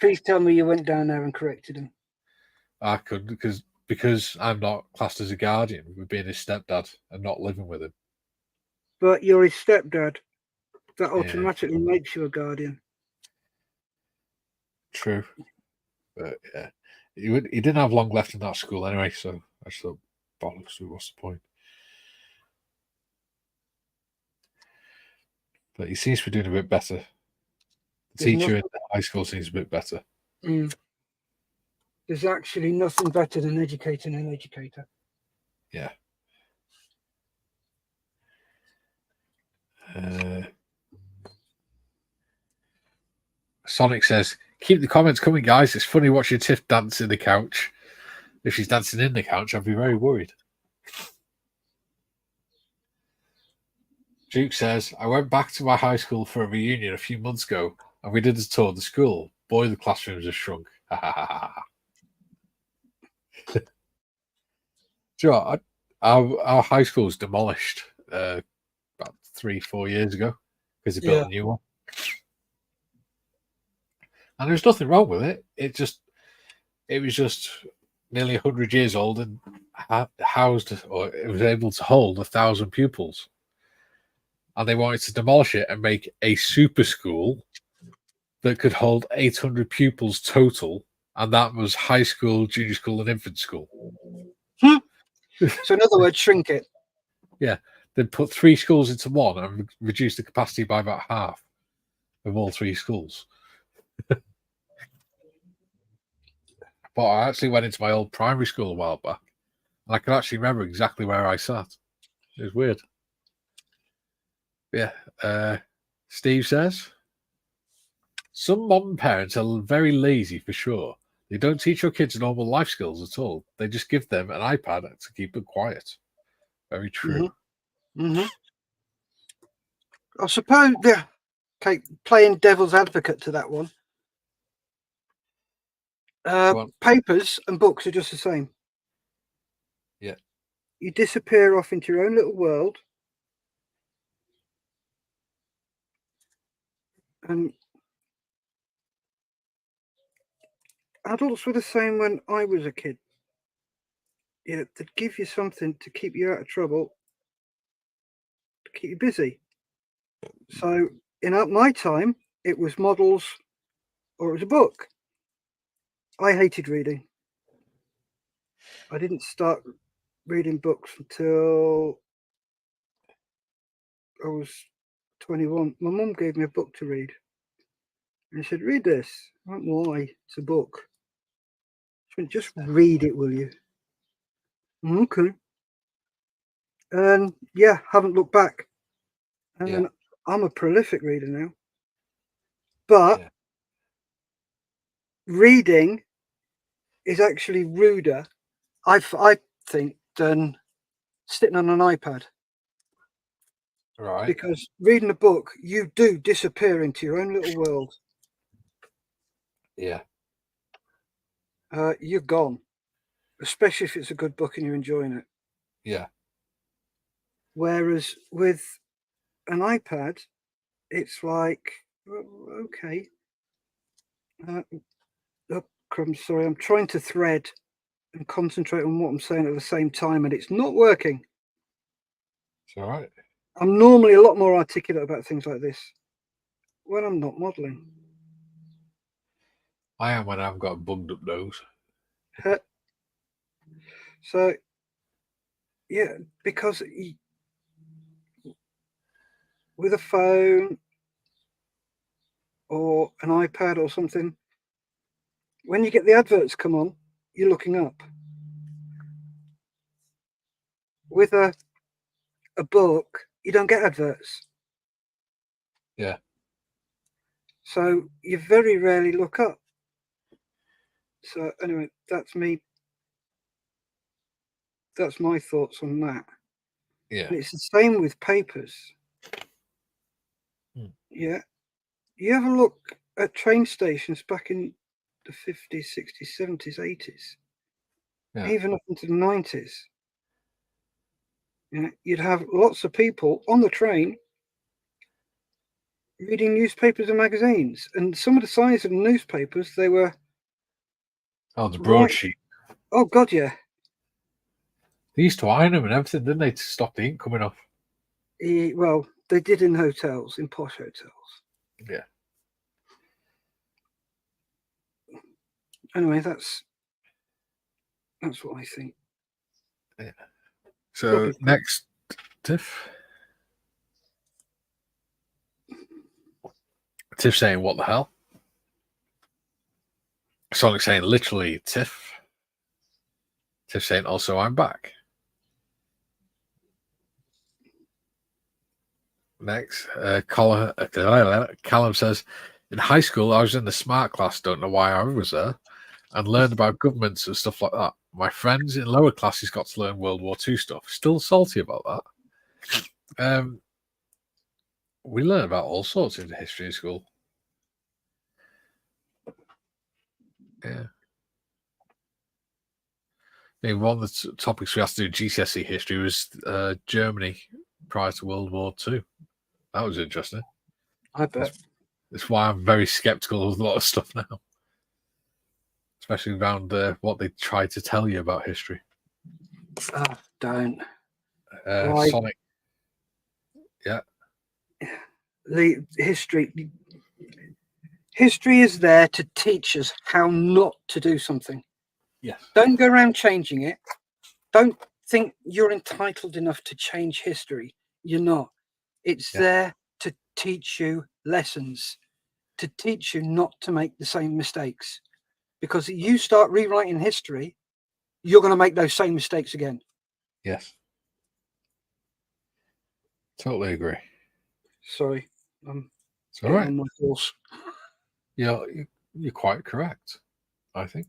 Please tell me you went down there and corrected him. I couldn't because I'm not classed as a guardian with being his stepdad and not living with him. But you're his stepdad. That automatically makes you a guardian. True. But yeah, he didn't have long left in that school anyway, so I just thought, bollocks, what's the point? But he seems to be doing a bit better. The teacher in the high school seems a bit better. There's actually nothing better than educating an educator. Yeah. Sonic says, "Keep the comments coming, guys. It's funny watching Tiff dance in the couch. If she's dancing in the couch, I'd be very worried." Duke says, "I went back to my high school for a reunion a few months ago, and we did a tour of the school. Boy, the classrooms have shrunk." Do you know what? Our high school was demolished about 3-4 years ago because they built a new one, and there's nothing wrong with it. It was just nearly 100 years old and housed, or it was able to hold 1,000 pupils. And they wanted to demolish it and make a super school that could hold 800 pupils total, and that was high school, junior school, and infant school. So in other words, shrink it. Yeah, they'd put 3 schools into one and reduce the capacity by about half of all 3 schools. But I actually went into my old primary school a while back, and I can actually remember exactly where I sat. It was weird. Yeah. Steve says, some modern parents are very lazy for sure. They don't teach your kids normal life skills at all. They just give them an iPad to keep them quiet. Very true. Mm-hmm. I suppose, yeah. Okay, playing devil's advocate to that one. Papers and books are just the same. Yeah. You disappear off into your own little world, and adults were the same when I was a kid. Yeah, they'd give you something to keep you out of trouble, to keep you busy. So in my time, it was models or it was a book. I hated reading. I didn't start reading books until I was 21. My mum gave me a book to read. And she said, read this. I went, why? It's a book. She went, just read it, will you? Okay. And yeah, haven't looked back. And I'm a prolific reader now. But reading is actually ruder, I think, than sitting on an iPad. Right. Because reading a book, you do disappear into your own little world. Yeah. You're gone. Especially if it's a good book and you're enjoying it. Yeah. Whereas with an iPad, it's like, okay. I'm sorry, I'm trying to thread and concentrate on what I'm saying at the same time, and it's not working. It's all right. I'm normally a lot more articulate about things like this when I'm not modelling. I am when I've got a bunged up nose. So, yeah, because with a phone or an iPad or something, when you get the adverts come on, you're looking up. With a book, you don't get adverts. Yeah. So you very rarely look up. So anyway, that's me. That's my thoughts on that. Yeah. And it's the same with papers. Yeah. You have a look at train stations back in the 50s, 60s, 70s, 80s, even up into the 90s. You know, you'd have lots of people on the train reading newspapers and magazines. And some of the size of the newspapers, they were... Oh, the broadsheet. Oh, God, yeah. They used to iron them and everything, didn't they, to stop the ink coming off? Well, they did in hotels, in posh hotels. Yeah. Anyway, that's what I think. Yeah. So next, Tiff. Tiff saying, what the hell? Sonic saying, literally, Tiff. Tiff saying, also, I'm back. Next, Callum says, in high school, I was in the smart class, don't know why I was there, and learned about governments and stuff like that. My friends in lower classes got to learn World War II stuff. Still salty about that. We learn about all sorts in history in school. Yeah. I mean, one of the topics we had to do GCSE history was Germany prior to World War II. That was interesting. I bet. That's why I'm very skeptical of a lot of stuff now, especially around what they try to tell you about history. Don't. Right. Sonic. Yeah. The history is there to teach us how not to do something. Yes. Don't go around changing it. Don't think you're entitled enough to change history. You're not. It's there to teach you lessons, to teach you not to make the same mistakes. Because you start rewriting history, you're going to make those same mistakes again. Yes. Totally agree. Sorry. It's all right. On my horse. Yeah, you're quite correct, I think.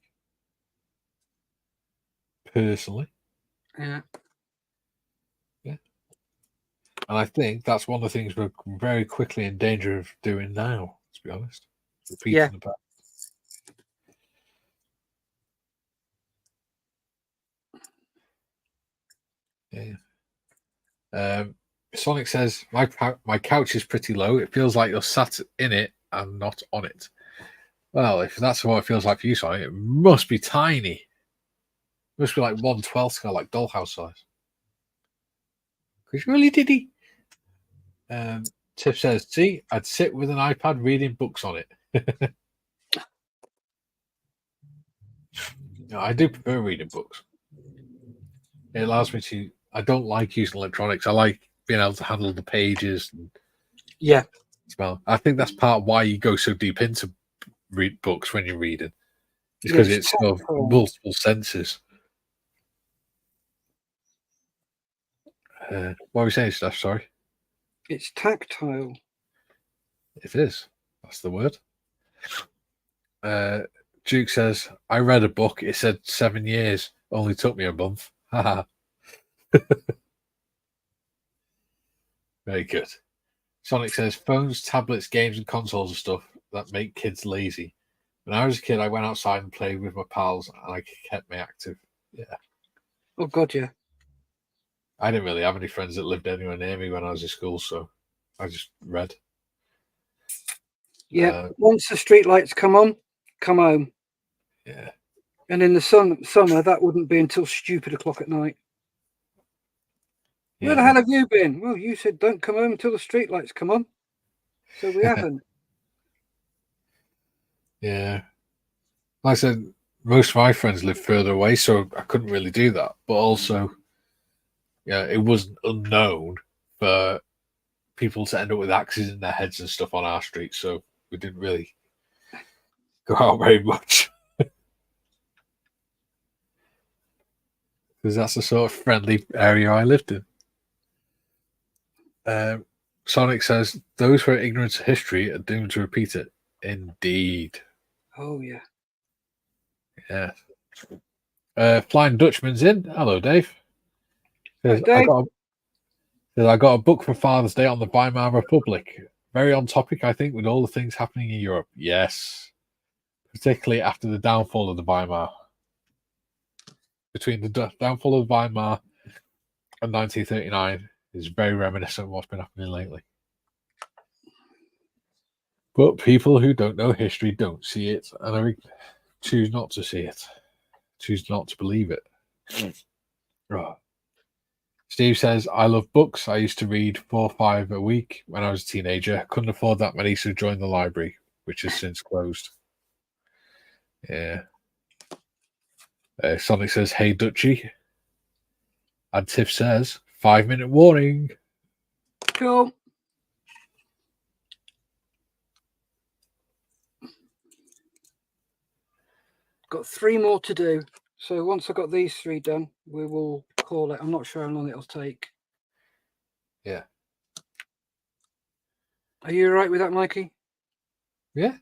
Personally. Yeah. Yeah. And I think that's one of the things we're very quickly in danger of doing now, to be honest. Repeating the past. Yeah. Sonic says, my couch is pretty low. It feels like you're sat in it and not on it. Well, if that's what it feels like for you, Sonic, it must be tiny. It must be like 1/12 scale, like dollhouse size. Because really, did he? Tiff says, see, I'd sit with an iPad reading books on it. No, I do prefer reading books. It allows me to. I don't like using electronics. I like being able to handle the pages. And smell. I think that's part of why you go so deep into read books when you're reading. It's because it's sort of multiple senses. What were we saying, Steph? Sorry. It's tactile. It is. That's the word. Duke says, I read a book. It said 7 years. Only took me a month. Haha. Very good. Sonic says, phones, tablets, games, and consoles are stuff that make kids lazy. When I was a kid, I went outside and played with my pals, and I kept me active. Yeah. Oh, God, yeah. I didn't really have any friends that lived anywhere near me when I was in school, so I just read. Yeah. Once the street lights come on, come home. Yeah. And in the summer, that wouldn't be until stupid o'clock at night. Where the hell have you been? Well, you said don't come home until the street lights come on. So we haven't. Yeah. Like I said, most of my friends live further away, so I couldn't really do that. But also, yeah, it wasn't unknown for people to end up with axes in their heads and stuff on our street, so we didn't really go out very much. Because that's the sort of friendly area I lived in. Sonic says, those who are ignorant of history are doomed to repeat it. Indeed. Oh, yeah. Yeah. Flying Dutchman's in. Hello, Dave. Hi, Dave. I got a book for Father's Day on the Weimar Republic. Very on topic, I think, with all the things happening in Europe. Yes. Particularly after the downfall of the Weimar. Between the downfall of the Weimar and 1939 is very reminiscent of what's been happening lately. But people who don't know history don't see it, and I choose not to see it. Choose not to believe it. Oh. Steve says, I love books. I used to read 4 or 5 a week when I was a teenager. Couldn't afford that many, so joined the library, which has since closed. Yeah. Sonic says, hey, Dutchie. And Tiff says, 5-minute warning. Cool. Got 3 more to do. So once I've got these 3 done, we will call it. I'm not sure how long it'll take. Yeah. Are you all right with that, Mikey? Yeah.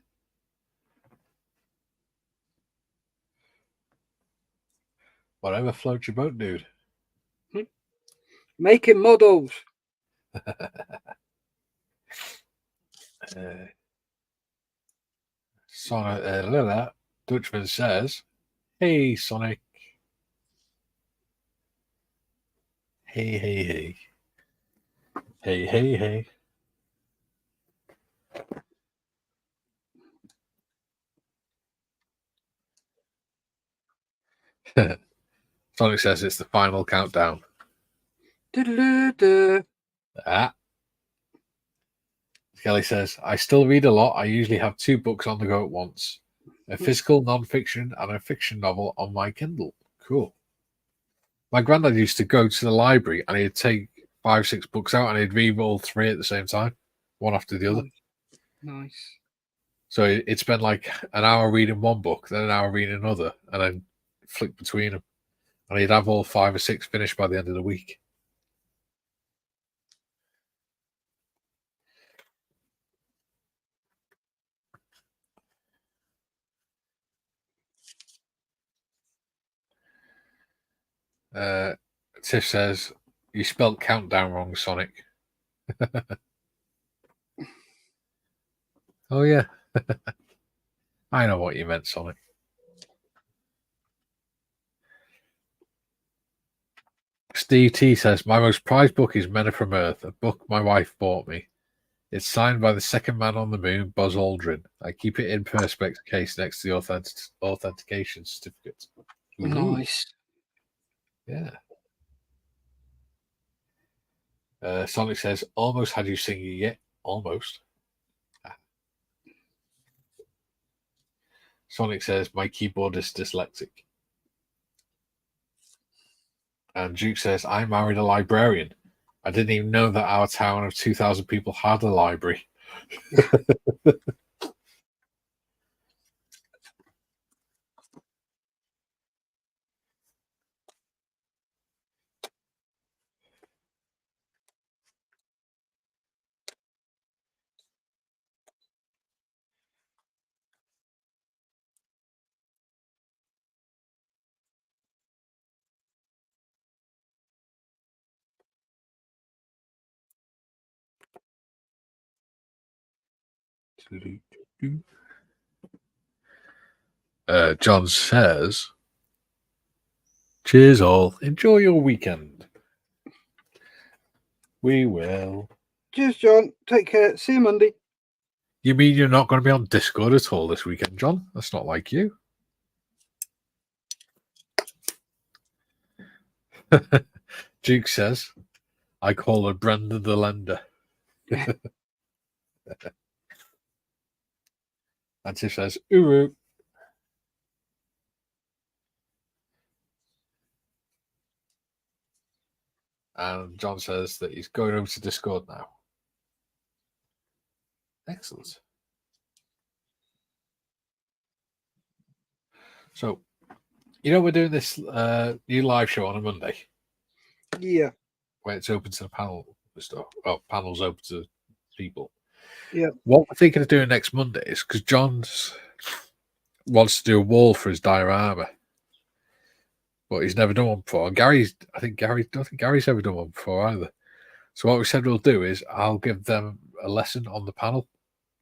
Whatever floats your boat, dude. Making models. Sonic, Dutchman says, hey, Sonic. Hey, hey, hey. Hey, hey, hey. Sonic says it's the final countdown. Du-du-du-du. Ah. Kelly says, I still read a lot. I usually have 2 books on the go at once. A physical non-fiction and a fiction novel on my Kindle. Cool. My granddad used to go to the library and he'd take 5, 6 books out and he'd read all 3 at the same time, one after the other. Nice. So he'd spend like an hour reading one book, then an hour reading another, and then flick between them. And he'd have all 5 or 6 finished by the end of the week. Tiff says, you spelled countdown wrong, Sonic. Oh, yeah. I know what you meant, Sonic. Steve T says, my most prized book is Men Are From Earth, a book my wife bought me. It's signed by the second man on the moon, Buzz Aldrin. I keep it in Perspex case next to the authentication certificate. Ooh. Nice. Yeah. Sonic says, almost had you singing yet. Almost. Sonic says, my keyboard is dyslexic. And Duke says, I married a librarian. I didn't even know that our town of 2,000 people had a library. John says, cheers all. Enjoy your weekend. We will. Cheers, John. Take care. See you Monday. You mean you're not going to be on Discord at all this weekend, John? That's not like you. Duke says, I call her Brenda the Lender. And Tiff says, Uru. And John says that he's going over to Discord now. Excellent. So, we're doing this new live show on a Monday. Yeah. Where it's open to the panel stuff. Well, panels open to people. Yeah. What we're thinking of doing next Monday is because John wants to do a wall for his diorama, but he's never done one before. And I don't think Gary's ever done one before either. So what we said we'll do is I'll give them a lesson on the panel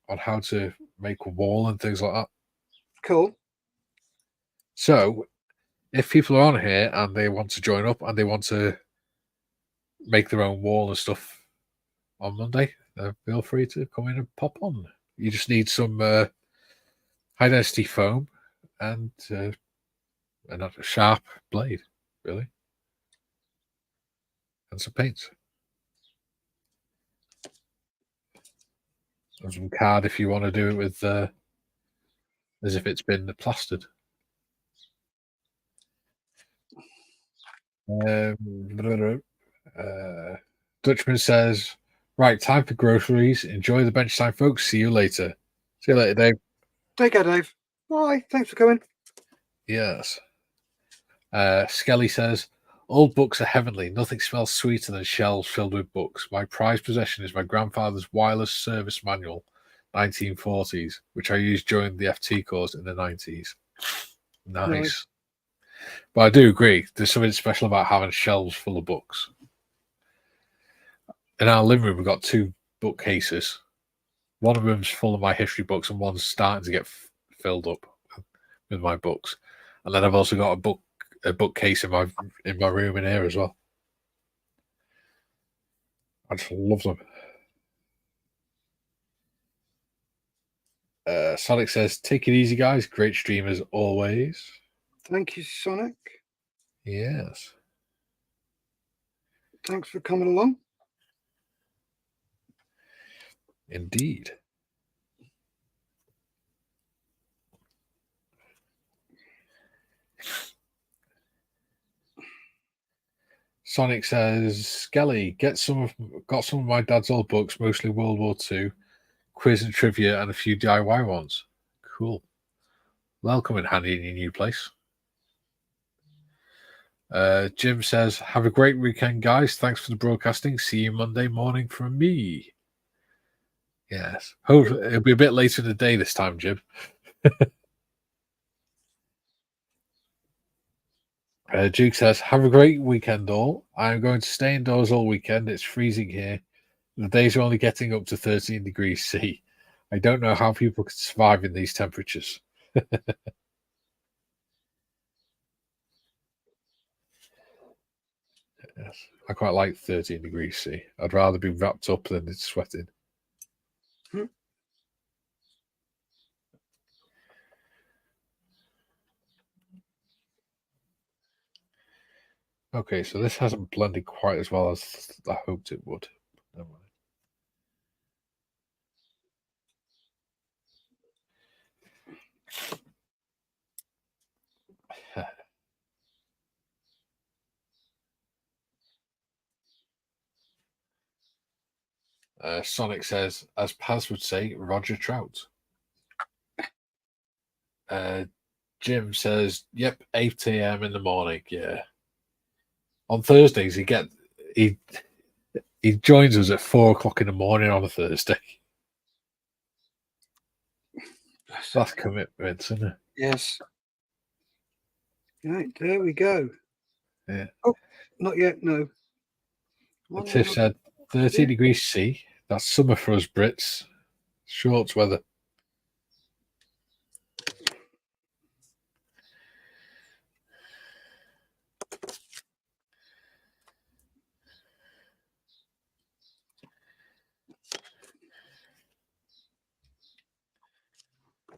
on how to make a wall and things like that. Cool. So if people are on here and they want to join up and they want to make their own wall and stuff on Monday, feel free to come in and pop on. You just need some high density foam and a sharp blade, really, and some paints. And some card if you want to do it with as if it's been plastered. Dutchman says, right, time for groceries. Enjoy the bench time, folks. See you later. See you later, Dave. Take care, Dave. Bye. Thanks for coming. Yes. Skelly says, old books are heavenly. Nothing smells sweeter than shelves filled with books. My prized possession is my grandfather's wireless service manual, 1940s, which I used during the FT course in the 90s. Nice. But I do agree. There's something special about having shelves full of books. In our living room, we've got 2 bookcases. One of them's full of my history books, and one's starting to get filled up with my books. And then I've also got a bookcase in my room in here as well. I just love them. Sonic says, "Take it easy, guys. Great stream as always." Thank you, Sonic. Yes. Thanks for coming along. Indeed. Sonic says, "Skelly, got some of my dad's old books, mostly World War II, quiz and trivia, and a few DIY ones. Cool. Welcome in handy in your new place." Jim says, "Have a great weekend, guys. Thanks for the broadcasting. See you Monday morning from me." Yes. Hopefully it'll be a bit later in the day this time, Jim. Duke says, "Have a great weekend, all. I'm going to stay indoors all weekend. It's freezing here. The days are only getting up to 13 degrees C. I don't know how people can survive in these temperatures." Yes. I quite like 13 degrees C. I'd rather be wrapped up than it's sweating. Okay, so this hasn't blended quite as well as I hoped it would. Never mind. Sonic says, as Paz would say, Roger Trout. Jim says, "Yep, 8 a.m. in the morning." Yeah. On Thursdays, he joins us at 4 o'clock in the morning on a Thursday. That's commitment, isn't it? Yes. Right, there we go. Yeah. Oh, not yet, no. Tiff said, 30 degrees C. That's summer for us Brits. Shorts weather.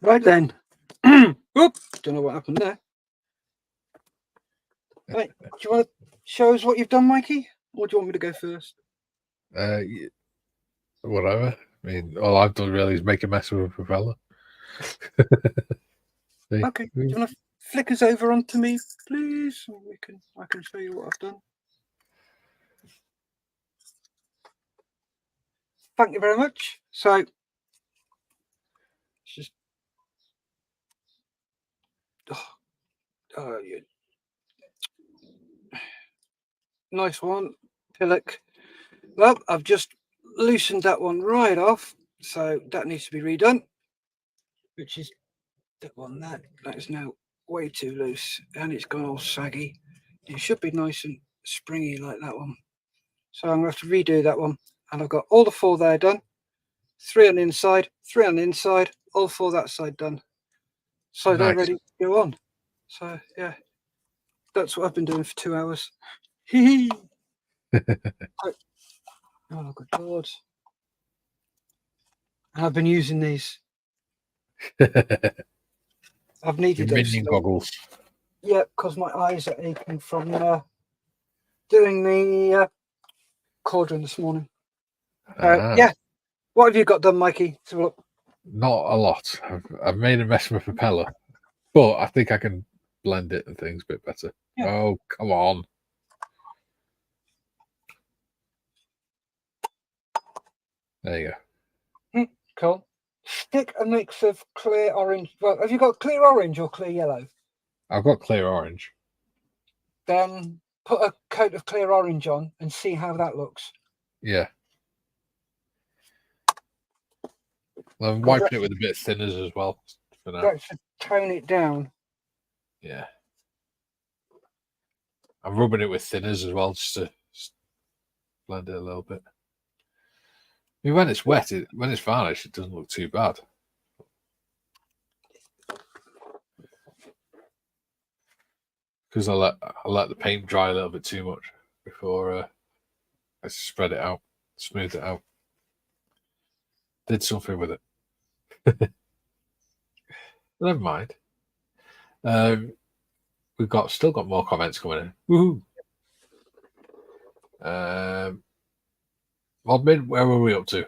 Right then. Oop, don't know what happened there. Right, do you want to show us what you've done, Mikey? Or do you want me to go first? Whatever. I mean, all I've done really is make a mess of a propeller. Okay. Do you want to flick us over onto me, please? So I can show you what I've done. Thank you very much. So, just yeah. Nice one, Pillock. Well, I've just loosened that one right off, so that needs to be redone. Which is that one that is now way too loose, and it's gone all saggy. It should be nice and springy like that one. So I'm going to have to redo that one, and I've got all the 4 there done. 3 on the inside, 3 on the inside, all 4 that side done. So they're ready to go on. So yeah, that's what I've been doing for 2 hours. Oh good lord! And I've been using these. I've needed those. Minion goggles. Yeah, because my eyes are aching from doing the cauldron this morning. Yeah. What have you got done, Mikey? Not a lot. I've made a mess of my propeller, but I think I can blend it and things a bit better. Yeah. Oh, come on. There you go. Cool. Stick a mix of clear orange. Well, have you got clear orange or clear yellow? I've got clear orange. Then put a coat of clear orange on and see how that looks. Yeah. Well, I'm wiping it with a bit of thinners as well for now. That should tone it down. Yeah. I'm rubbing it with thinners as well just to blend it a little bit. I mean, when it's wet, when it's varnished, it doesn't look too bad. Because I let the paint dry a little bit too much before I spread it out. smoothed it out. Did something with it. Never mind. We've still got more comments coming in. Woohoo! Modmin, where were we up to?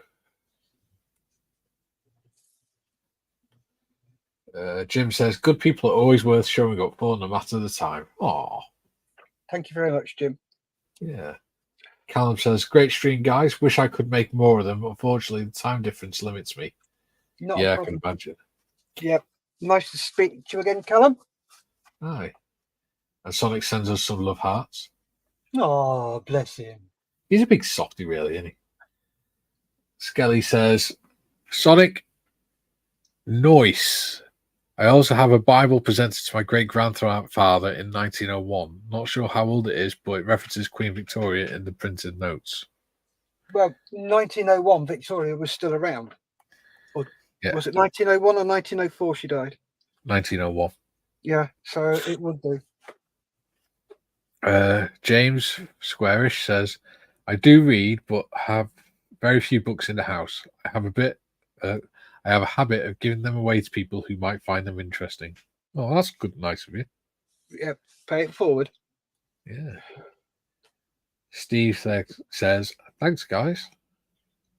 Jim says, good people are always worth showing up for, no matter the time. Oh, Thank you very much, Jim. yeah. Callum says, great stream, guys. Wish I could make more of them. Unfortunately, the time difference limits me. Not Yeah, a I problem. can imagine. Yep. Nice to speak to you again, Callum. Aye. And Sonic sends us some love hearts. Oh, bless him. He's a big softy, really, isn't he? Skelly says, Sonic, nice. I also have a Bible presented to my great-grandfather in 1901. Not sure how old it is, but it references Queen Victoria in the printed notes. Well, 1901, Victoria was still around. Or Yeah. was it 1901 or 1904 she died? 1901. Yeah, so it would be. James Squarish says, I do read, but have very few books in the house. I have a habit of giving them away to people who might find them interesting. Oh, that's good, nice of you. Yeah, pay it forward. Yeah. Steve says, thanks, guys.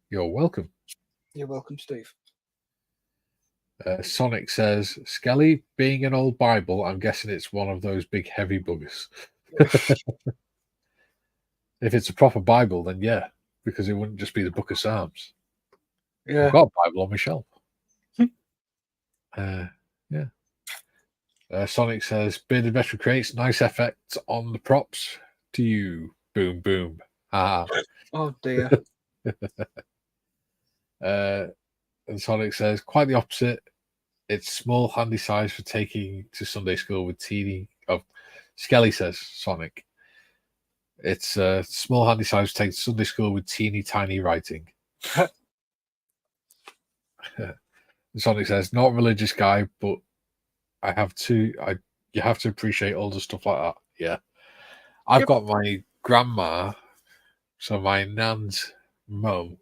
You're welcome. You're welcome, Steve. Sonic says, Skelly, being an old Bible, I'm guessing it's one of those big heavy buggers. If it's a proper Bible, then yeah, because it wouldn't just be the Book of Psalms. Yeah. I've got a Bible on my shelf. Yeah. Sonic says, Bearded Veteran creates nice effects on the props to you. Boom, boom. Ah. Oh, dear. And Sonic says, quite the opposite. It's small, handy size for taking to Sunday school with teeny. Oh, Skelly says, Sonic. It's small, handy size to take to Sunday school with teeny, tiny writing. Sonic says, not a religious guy, but you have to appreciate older stuff like that. Yeah. I've got my grandma, so my nan's mum.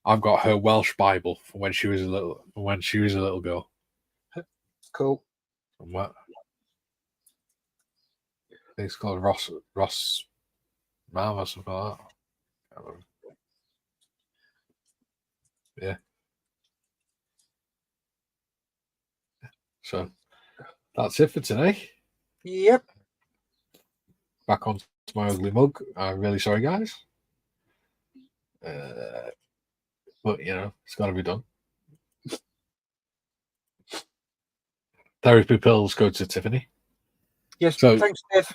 I've got her Welsh Bible from when she was a little girl. Cool. From what? I think it's called Ross Mam or something like that. Yeah. So that's it for today. Yep. Back on to my ugly mug. I'm really sorry, guys. But it's got to be done. Therapy pills go to Tiffany. Yes. So, thanks, Steph.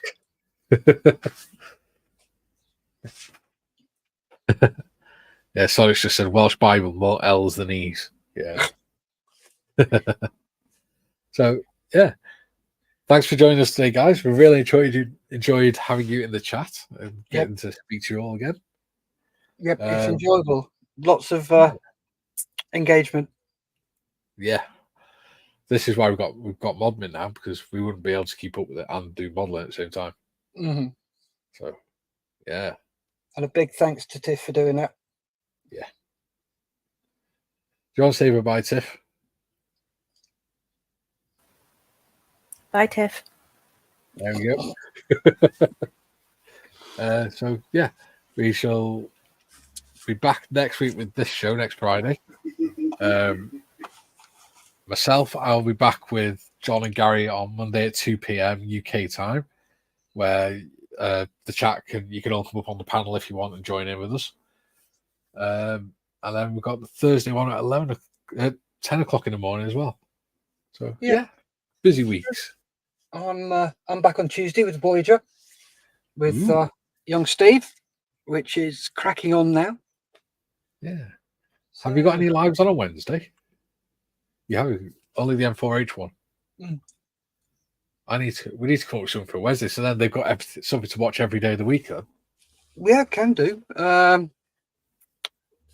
Yeah, Sonic's just said Welsh Bible, more L's than E's. Yeah. So, yeah. Thanks for joining us today, guys. We really enjoyed having you in the chat and getting to speak to you all again. Yep, it's enjoyable. Lots of engagement. Yeah. This is why we've got Modmin now, because we wouldn't be able to keep up with it and do modelling at the same time. Mm-hmm. So, yeah. And a big thanks to Tiff for doing that. Yeah. Do you want to say bye-bye, Tiff? Bye, Tiff. There we go. So, yeah, we shall be back next week with this show next Friday. Myself, I'll be back with John and Gary on Monday at 2 p.m. UK time, where the chat you can all come up on the panel if you want and join in with us. And then we've got the Thursday one at 10 o'clock in the morning as well. So yeah, busy weeks. I'm back on Tuesday with Voyager with young Steve, which is cracking on now. Yeah. So, have you got any lives on a Wednesday? You have only the M4H one. We need to come up with something for Wednesday, so then they've got something to watch every day of the week. Then. Yeah, can do.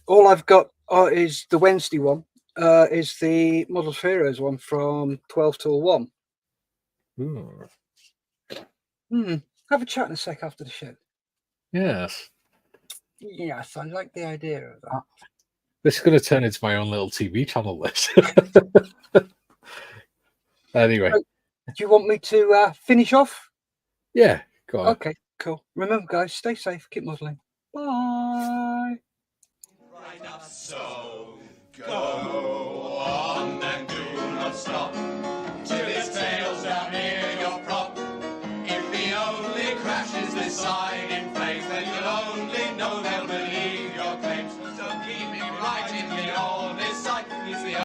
All I've got is the Wednesday one. Is the Models for Heroes one from 12 till 1. Have a chat in a sec after the show. Yes. Yes, I like the idea of that. This is going to turn into my own little TV channel. This. Anyway, So, do you want me to finish off? yeah, go on. Okay, cool. Remember, guys, stay safe, keep modelling. Bye. Right up, so go on and do not stop till his tail's down near your prop. If he only crashes this side in faith, then you'll only